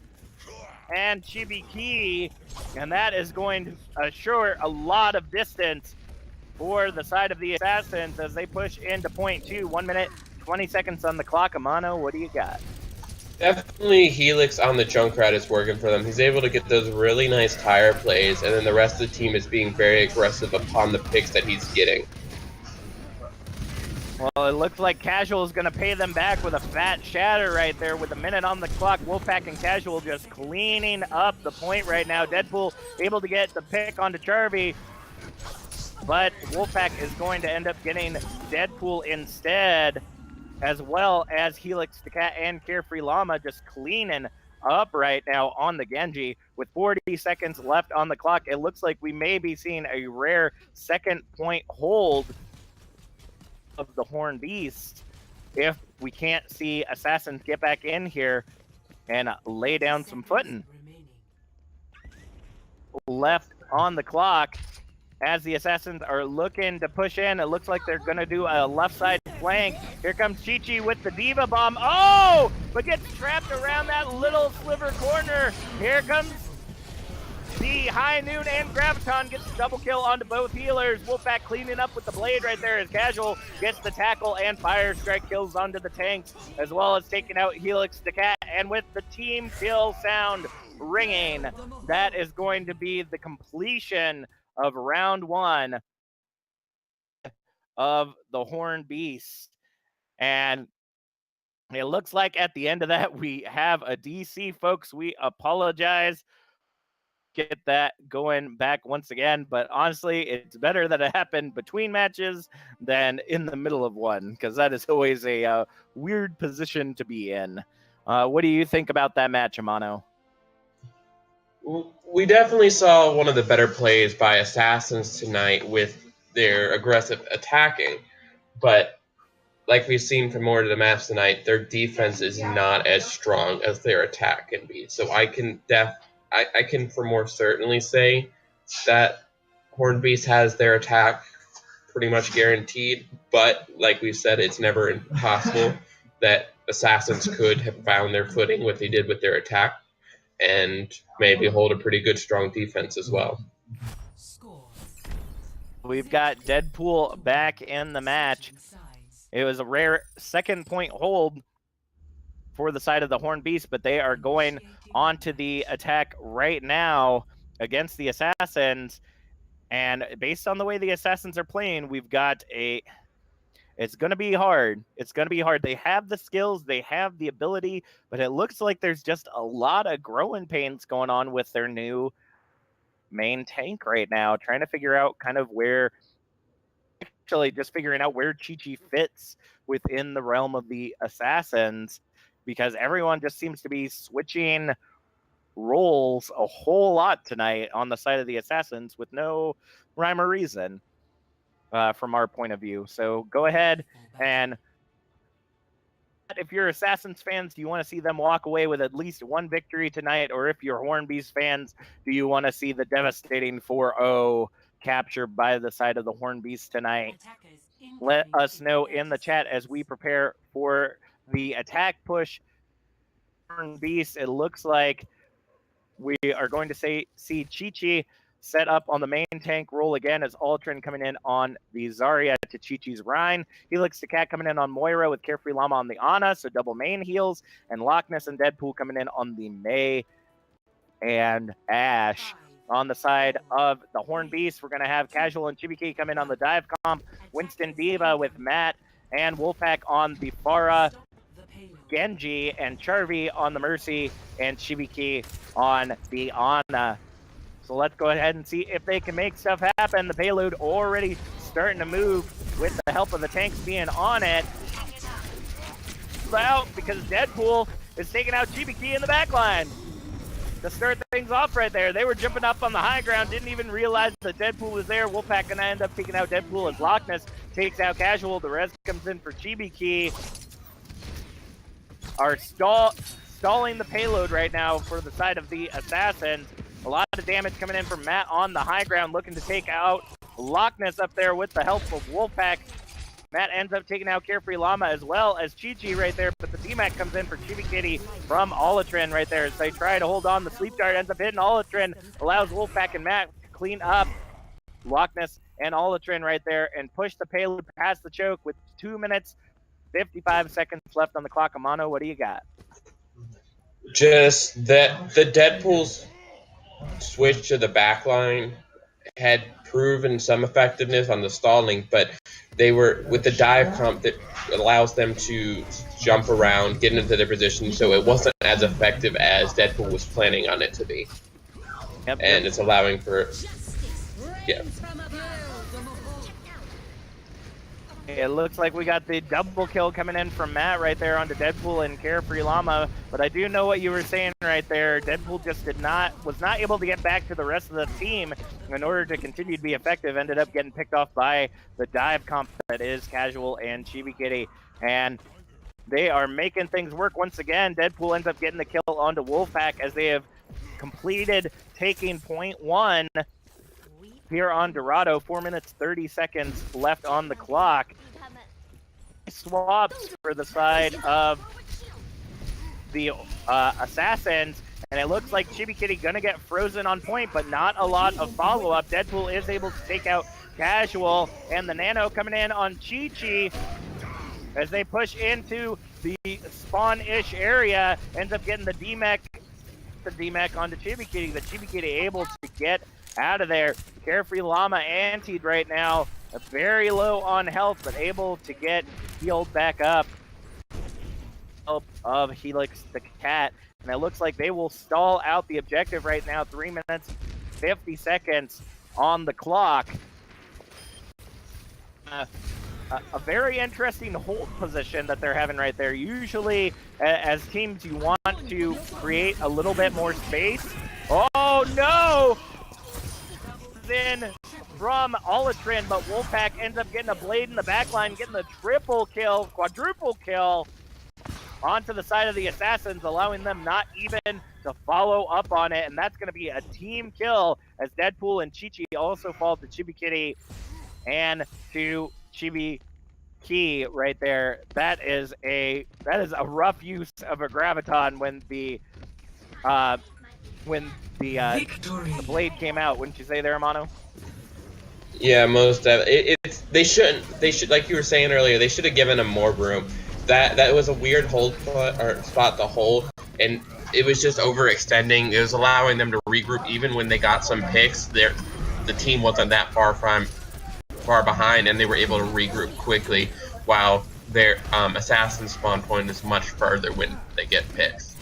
and Chibiki, and that is going to assure a lot of distance for the side of the Assassins as they push into point 2. 1 minute, 20 seconds on the clock. Amano, what do you got? Definitely Helix on the Junkrat is working for them. He's able to get those really nice tire plays, and then the rest of the team is being very aggressive upon the picks that he's getting. Well, it looks like Casual is going to pay them back with a fat shatter right there with a minute on the clock. Wolfpack and Casual just cleaning up the point right now. Deadpool able to get the pick onto Charvy, but Wolfpack is going to end up getting Deadpool instead, as well as Helix the Cat and Carefree Llama just cleaning up right now on the Genji. With 40 seconds left on the clock, it looks like we may be seeing a rare second point hold of the Horn Beast if we can't see Assassins get back in here and lay down some footing. Left on the clock as the Assassins are looking to push in. It looks like they're going to do a left side flank. Here comes Chi-Chi with the Diva Bomb. Oh, but gets trapped around that little sliver corner. Here comes the High Noon and Graviton, gets a double kill onto both healers. Wolfpack cleaning up with the blade right there as Casual gets the tackle and Fire Strike kills onto the tanks, as well as taking out Helix the Cat. And with the team kill sound ringing, that is going to be the completion of round 1 of the Horn Beast. And it looks like at the end of that, we have a DC, folks. We apologize. Get that going back once again, but honestly, it's better that it happened between matches than in the middle of one, because that is always a weird position to be in. What do you think about that match, Amano? We definitely saw one of the better plays by Assassins tonight with their aggressive attacking, but like we've seen from more of the maps tonight, their defense is not as strong as their attack can be. So I can for more certainly say that Horn Beast has their attack pretty much guaranteed, but like we said, it's never impossible that Assassins could have found their footing, what they did with their attack, and maybe hold a pretty good, strong defense as well. We've got Deadpool back in the match. It was a rare second point hold for the side of the Horn Beast, but they are going onto the attack right now against the Assassins. And based on the way the Assassins are playing, we've got it's going to be hard. It's going to be hard. They have the skills, they have the ability, but it looks like there's just a lot of growing pains going on with their new main tank right now, trying to figure out kind of where, actually just figuring out where Chi-Chi fits within the realm of the Assassins, because everyone just seems to be switching roles a whole lot tonight on the side of the Assassins with no rhyme or reason. From our point of view. So go ahead, and if you're Assassins fans, do you want to see them walk away with at least one victory tonight? Or if you're Horn Beast fans, do you want to see the devastating 4-0 capture by the side of the Horn Beast tonight? Let us know in the chat as we prepare for the attack push. Horn Beast, it looks like we are going to see Chi-Chi set up on the main tank roll again as Ultron coming in on the Zarya to Chi-Chi's Rhine. Helix the Cat coming in on Moira with Carefree Llama on the Ana, so double main heals. And Loch Ness and Deadpool coming in on the Mei and Ashe. On the side of the Horn Beast, we're going to have Casual and Chibiki come in on the dive comp. Winston Diva with Matt and Wolfpack on the Pharah. Genji and Charvy on the Mercy, and Chibiki on the Ana. So let's go ahead and see if they can make stuff happen. The payload already starting to move with the help of the tanks being on it. Out because Deadpool is taking out Chibi-Ki in the backline to start things off right there. They were jumping up on the high ground, didn't even realize that Deadpool was there. Wolfpack gonna end up taking out Deadpool as Loch Ness takes out Casual. The res comes in for Chibi-Ki. Are stalling the payload right now for the side of the Assassins. A lot of damage coming in from Matt on the high ground, looking to take out Loch Ness up there with the help of Wolfpack. Matt ends up taking out Carefree Llama as well as Chi-Chi right there, but the DMAC comes in for Chibi-Kitty from Olatrin right there. As they try to hold on, the Sleep Dart ends up hitting Olatrin, allows Wolfpack and Matt to clean up Loch Ness and Olatrin right there and push the payload past the choke with 2 minutes, 55 seconds left on the clock. Amano, what do you got? Just that the Deadpool's switch to the backline had proven some effectiveness on the stalling, but they were with the dive comp that allows them to jump around, get into their position, so it wasn't as effective as Deadpool was planning on it to be. Yep, and it's allowing for It looks like we got the double kill coming in from Matt right there onto Deadpool and Carefree Llama, but I do know what you were saying right there. Deadpool just was not able to get back to the rest of the team in order to continue to be effective. Ended up getting picked off by the dive comp that is Casual and Chibi-Kitty, and they are making things work once again. Deadpool ends up getting the kill onto Wolfpack as they have completed taking point one here on Dorado. 4 minutes 30 seconds left on the clock. Swaps for the side of the Assassins, and it looks like Chibi-Kitty gonna get frozen on point, but not a lot of follow-up. Deadpool is able to take out Casual, and the Nano coming in on Chi-Chi as they push into the spawn-ish area, ends up getting the DMAC onto Chibi-Kitty, but Chibi-Kitty able to get out of there. Carefree Llama antied right now, very low on health, but able to get healed back up. Help of Helix the cat, and it looks like they will stall out the objective right now. 3 minutes 50 seconds on the clock. A very interesting hold position that they're having right there. Usually, as teams, you want to create a little bit more space. Oh no! In from Olatrin, but Wolfpack ends up getting a blade in the backline, getting the triple kill, quadruple kill onto the side of the Assassins, allowing them not even to follow up on it, and that's going to be a team kill as Deadpool and Chi-Chi also fall to Chibi-Kitty and to Chibi-Ki right there. That is a rough use of a graviton when the blade came out, wouldn't you say there, Amano? Yeah, most definitely. They should, like you were saying earlier, they should have given him more room. That was a weird spot to hold, and it was just overextending. It was allowing them to regroup even when they got some picks. The team wasn't that far behind, and they were able to regroup quickly, while their assassin spawn point is much further when they get picks.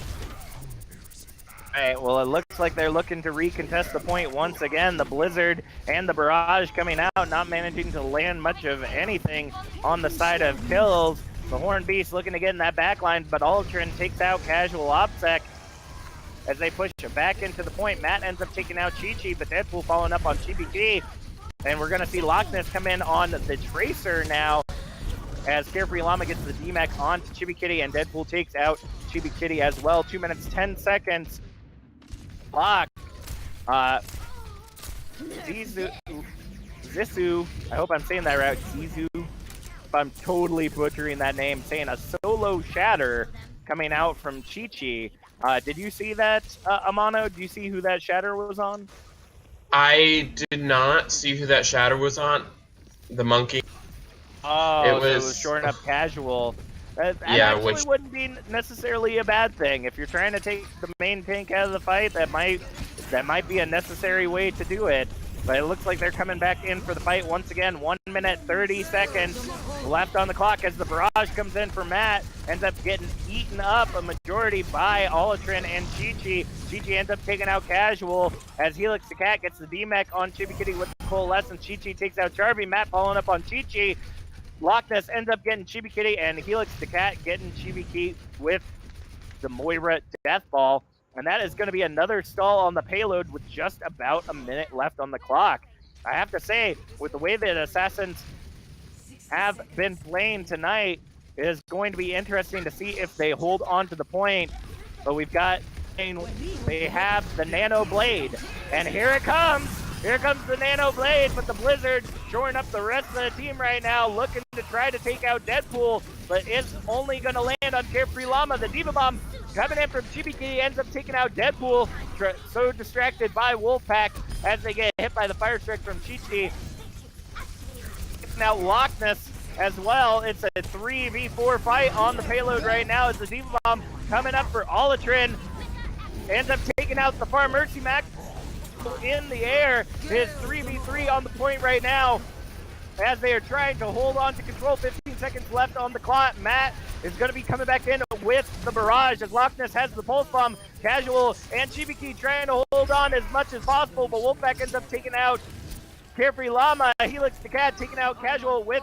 Alright, well, it looks like they're looking to recontest the point once again. The Blizzard and the Barrage coming out, not managing to land much of anything on the side of kills. The Horn Beast looking to get in that backline, but Ultron takes out Casual OpSec as they push it back into the point. Matt ends up taking out Chi-Chi, but Deadpool following up on Chibi-Ki. And we're going to see Loch Ness come in on the Tracer now as Carefree Llama gets the DMAC onto Chibi-Kitty, and Deadpool takes out Chibi-Kitty as well. 2 minutes, 10 seconds. Clock. Zissou, I hope I'm saying that right. Zissou, if I'm totally butchering that name, saying a solo shatter coming out from Chi-Chi. Did you see that, Amano? Do you see who that shatter was on? I did not see who that shatter was on. The monkey. Oh, it was shoring up Casual. That actually wouldn't be necessarily a bad thing. If you're trying to take the main tank out of the fight, that might be a necessary way to do it. But it looks like they're coming back in for the fight once again. 1 minute, 30 seconds left on the clock as the Barrage comes in for Matt. Ends up getting eaten up a majority by Olatrin and Chi-Chi. Chi-Chi ends up taking out Casual as Helix the Cat gets the DMAC on Chibi-Kitty with the Coalescence. Chi-Chi takes out Charby. Matt following up on Chi-Chi. Loch Ness ends up getting Chibi Kitty, and Helix the Cat getting Chibi Kitty with the Moira Death Ball. And that is going to be another stall on the payload with just about a minute left on the clock. I have to say, with the way that Assassins have been playing tonight, it is going to be interesting to see if they hold on to the point. But we've got, they have the Nano Blade, and here it comes. Here comes the Nano Blade, but the Blizzard shoring up the rest of the team right now, looking to try to take out Deadpool, but it's only going to land on Carefree Llama. The Diva Bomb coming in from Chibi Kitty ends up taking out Deadpool, so distracted by Wolfpack as they get hit by the Fire Strike from Chi-Chi. Now Loch Ness as well. It's a 3v4 fight on the payload right now as the Diva Bomb coming up for Olatrin. Ends up taking out the Far Mercy Mac in the air. It's 3v3 on the point right now as they are trying to hold on to control. 15 seconds left on the clock. Matt is going to be coming back in with the barrage as Loch Ness has the pulse bomb. Casual and Chibiki trying to hold on as much as possible, but Wolfpack ends up taking out Carefree Llama. Helix the Cat taking out Casual with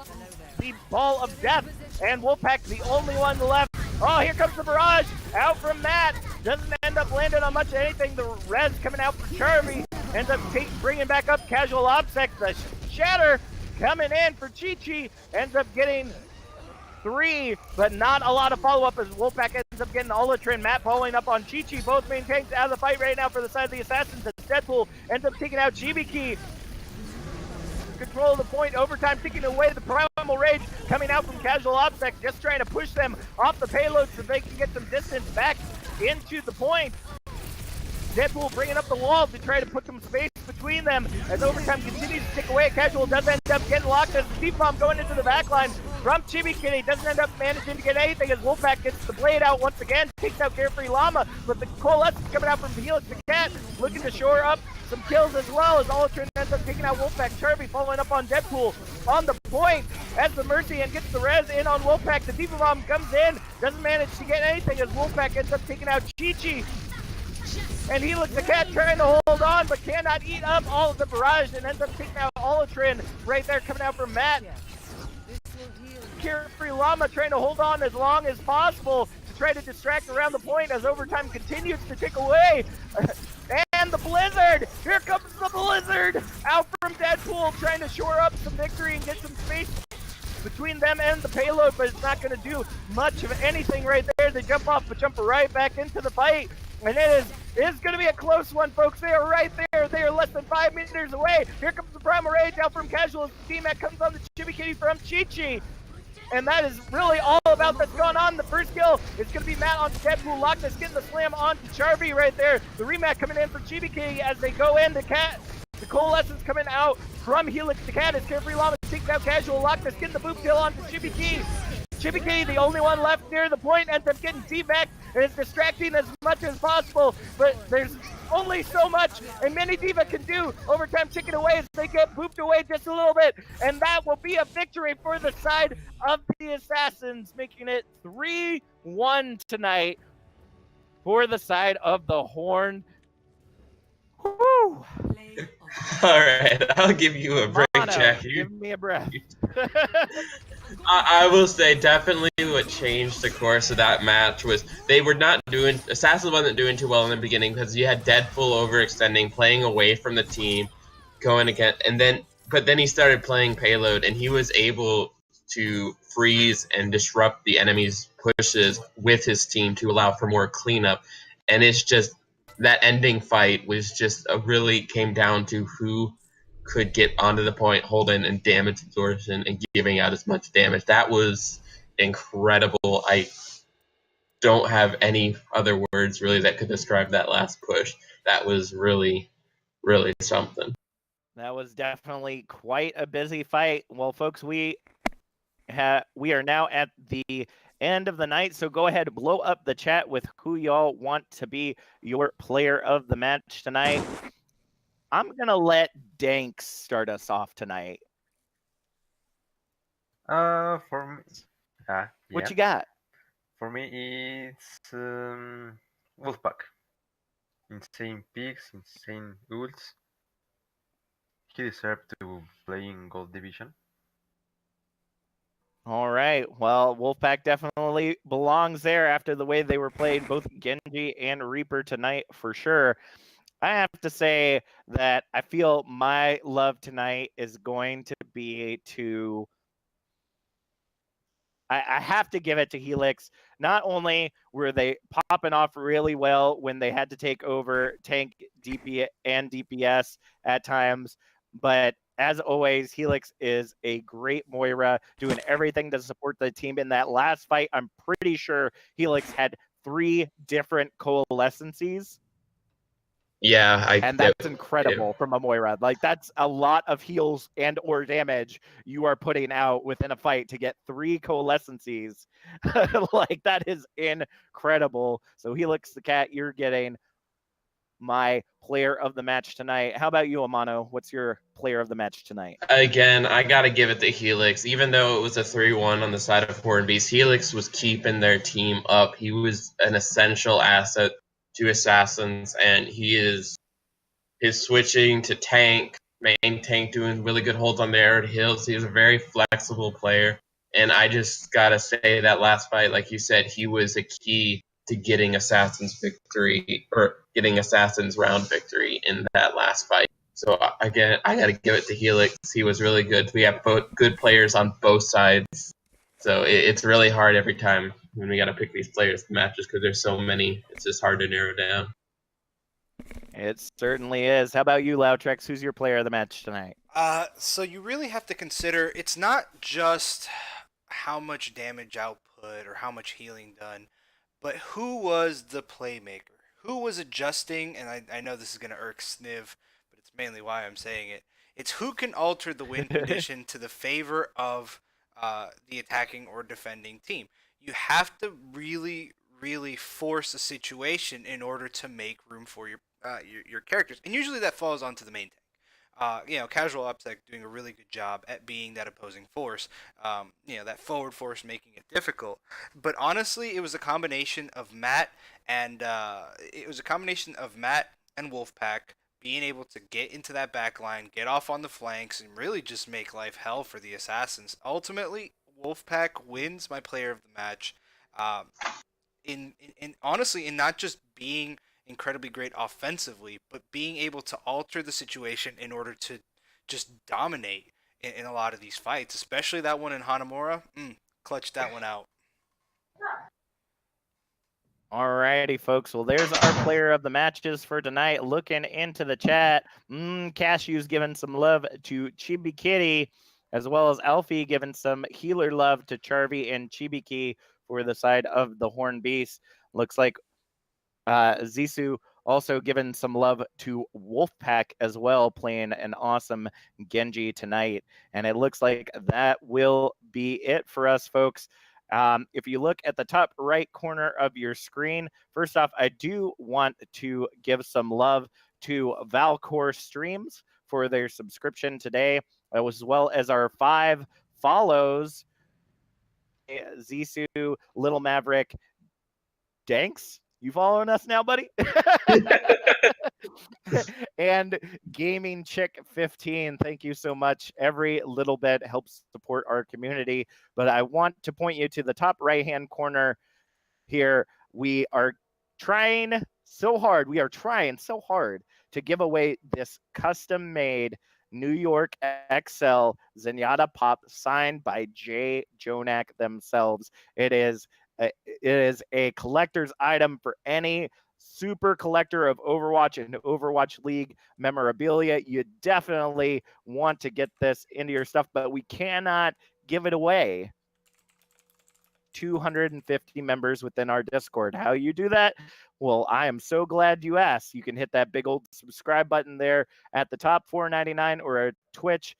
the Ball of Death, and Wolfpack the only one left. Oh, here comes the barrage out from Matt. Doesn't end up landing on much of anything. The res coming out for Charmy ends up bringing back up Casual Obsec. The Shatter coming in for Chi-Chi ends up getting 3, but not a lot of follow-up as Wolfpack ends up getting Olatrin. Matt following up on Chi-Chi. Both main tanks out of the fight right now for the side of the Assassins as Deadpool ends up taking out Chibiki. Control of the point, overtime taking away the Primal Rage coming out from Casual Obsec, just trying to push them off the payload so they can get some distance back into the point. Deadpool bringing up the wall to try to put some space between them as overtime continues to tick away. Casual does end up getting locked as the Deep Bomb going into the back line from Chibi Kitty. Doesn't end up managing to get anything as Wolfpack gets the blade out once again, takes out Carefree Llama, but the Coalescence coming out from Helix the Cat, looking to shore up some kills as well as Olatrin ends up taking out Wolfpack. Charby following up on Deadpool on the point as the Mercy and gets the res in on Wolfpack. The Diva Bomb comes in, doesn't manage to get anything as Wolfpack ends up taking out Chi-Chi. And Helix the Cat trying to hold on, but cannot eat up all of the barrage and ends up taking out Olatrin right there coming out from Matt. Carefree Llama trying to hold on as long as possible to try to distract around the point as overtime continues to tick away. And the Blizzard! Here comes the Blizzard! Out from Deadpool trying to shore up some victory and get some space between them and the payload, but it's not going to do much of anything right there. They jump off, but jump right back into the fight. And it is going to be a close one, folks. They are right there. They are less than 5 meters away. Here comes the Primal Rage out from Casual. The team that comes on the Chibi Kitty from Chi-Chi. And that is really all about that's going on. The first kill is going to be Matt on Deadpool. Loch Ness getting the slam onto Charby right there. The rematch coming in for Chibi Kitty as they go in. The Coalescence coming out from Helix the Cat as Carefree Llama takes out Casual. Loch Ness getting the boop kill onto Chibi Kitty. Chibi Kitty, the only one left near the point, ends up getting T-back and is distracting as much as possible, but there's only so much a Mini Diva can do. Overtime ticking away as they get booped away just a little bit, and that will be a victory for the side of the Assassins, making it 3-1 tonight for the side of the Horn. Woo! All right, I'll give you a break, Mono, Jack. give me a breath. I will say definitely what changed the course of that match was they were not doing, Assassin wasn't doing too well in the beginning because you had Deadpool overextending, playing away from the team, going again, but then he started playing payload and he was able to freeze and disrupt the enemy's pushes with his team to allow for more cleanup. And it's just, that ending fight was just really came down to who could get onto the point, hold in, and damage absorption, and giving out as much damage. That was incredible. I don't have any other words really that could describe that last push. That was really, really something. That was definitely quite a busy fight. Well, folks, we are now at the end of the night, so go ahead, blow up the chat with who y'all want to be your player of the match tonight. I'm gonna let Danks start us off tonight. For me, What you got? For me, it's Wolfpack. Insane picks, insane ults. He deserved to play in Gold Division. All right. Well, Wolfpack definitely belongs there after the way they were played, both Genji and Reaper tonight for sure. I have to say that I feel my love tonight is going to be to. I have to give it to Helix. Not only were they popping off really well when they had to take over tank DP and DPS at times, but as always, Helix is a great Moira, doing everything to support the team. In that last fight, I'm pretty sure Helix had 3 different coalescences. Yeah, and that's incredible from a Moira. Like, that's a lot of heals and or damage you are putting out within a fight to get 3 coalescences. Like, that is incredible. So Helix the Cat, you're getting my player of the match tonight. How about you, Amano? What's your player of the match tonight? Again, I gotta give it to Helix. Even though it was a 3-1 on the side of Hornbeast, Helix was keeping their team up. He was an essential asset to Assassins, and his switching to tank, main tank, doing really good holds on the air hills. He was a very flexible player, and I just gotta say that last fight, like you said, he was a key to getting Assassin's victory, or getting Assassin's round victory in that last fight. So again, I got to give it to Helix. He was really good. We have both good players on both sides, so it's really hard every time when we got to pick these players to match, just because there's so many. It's just hard to narrow down. It certainly is. How about you, Loudtrex? Who's your player of the match tonight? So you really have to consider it's not just how much damage output or how much healing done, but who was the playmaker? Who was adjusting? And I know this is going to irk Sniv, but it's mainly why I'm saying it. It's who can alter the win condition to the favor of the attacking or defending team. You have to really, really force a situation in order to make room for your characters, and usually that falls onto the main tank. Casual Upsec doing a really good job at being that opposing force. That forward force making it difficult. But honestly, it was a combination of Matt and Wolfpack being able to get into that back line, get off on the flanks, and really just make life hell for the Assassins. Ultimately, Wolfpack wins my player of the match. Um, in honestly, in not just being incredibly great offensively, but being able to alter the situation in order to just dominate in a lot of these fights, especially that one in Hanamura. Clutched that one out. Alrighty, folks. Well, there's our player of the matches for tonight. Looking into the chat, Cashew's giving some love to Chibi Kitty, as well as Alfie giving some healer love to Charvy and Chibiki for the side of the Horn Beast. Looks like Zissou also given some love to Wolfpack as well, playing an awesome Genji tonight. And it looks like that will be it for us, folks. If you look at the top right corner of your screen, first off, I do want to give some love to Valcor Streams for their subscription today, as well as our 5 follows. Zissou, Little Maverick, Danks, you following us now, buddy? And Gaming Chick 15, thank you so much. Every little bit helps support our community. But I want to point you to the top right-hand corner here. We are trying so hard. We are trying so hard to give away this custom-made New York XL Zenyatta Pop signed by Jay Jonak themselves. It is a collector's item for any super collector of Overwatch and Overwatch League memorabilia. You definitely want to get this into your stuff, but we cannot give it away. 250 members within our Discord. How you do that? Well, I am so glad you asked. You can hit that big old subscribe button there at the top, $4.99, or a Twitch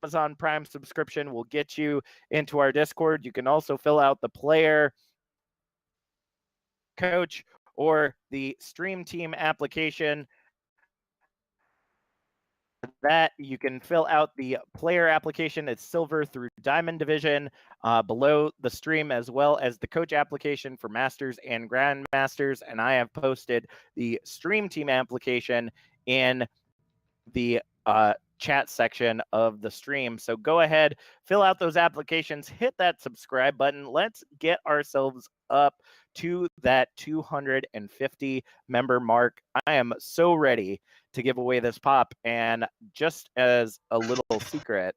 Amazon Prime subscription will get you into our Discord. You can also fill out the player coach or the stream team application. That you can fill out the player application. It's silver through diamond division below the stream, as well as the coach application for masters and grandmasters. And I have posted the stream team application in the chat section of the stream. So go ahead, fill out those applications, hit that subscribe button. Let's get ourselves up to that 250 member mark. I am so ready to give away this pop. And just as a little secret,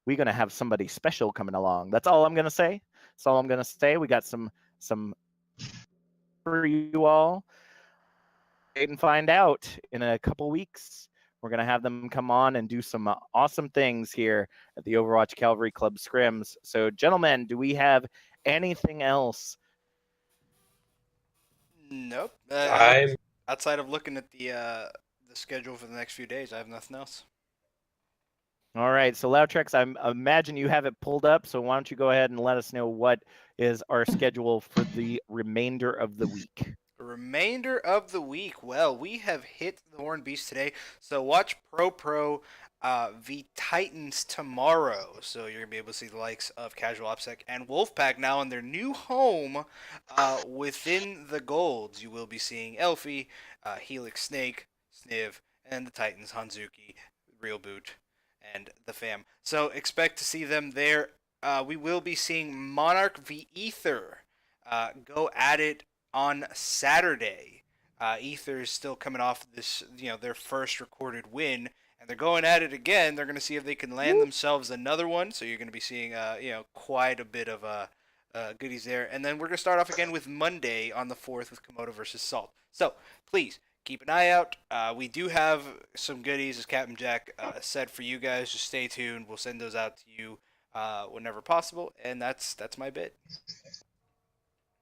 we're going to have somebody special coming along. That's all I'm going to say. That's all I'm going to say. We got some for you all. Wait and find out in a couple weeks. We're going to have them come on and do some awesome things here at the Overwatch Cavalry Club scrims. So, gentlemen, do we have anything else? Nope. I'm Outside of looking at the schedule for the next few days, I have nothing else. All right, so Loudtrex, I imagine you have it pulled up, so why don't you go ahead and let us know what is our schedule for the remainder of the week? The remainder of the week, well, we have hit the Horn Beast today, so watch Pro v Titans tomorrow. So you're going to be able to see the likes of Casual OpSec and Wolfpack now in their new home within the Golds. You will be seeing Elfie, Helix Snake, Sniv, and the Titans, Hanzuki, Real Boot, and the fam. So expect to see them there. We will be seeing Monarch v Ether go at it on Saturday. Ether is still coming off this, their first recorded win, and they're going at it again. They're going to see if they can land themselves another one. So you're going to be seeing, quite a bit of goodies there. And then we're going to start off again with Monday on the 4th with Komodo versus Salt. So please keep an eye out. We do have some goodies, as Captain Jack said, for you guys. Just stay tuned. We'll send those out to you whenever possible. And that's my bit.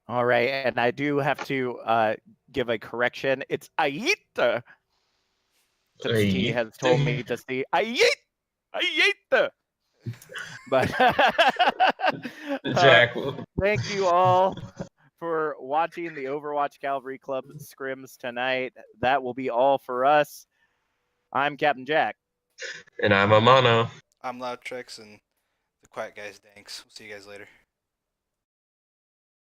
All right, and I do have to give a correction. It's Aita. He has told me to say Aita. But Jack. Thank you all for watching the Overwatch Cavalry Club scrims tonight. That will be all for us. I'm Captain Jack. And I'm Amano. I'm Loudtrex, and the Quiet Guys Danks. We'll see you guys later.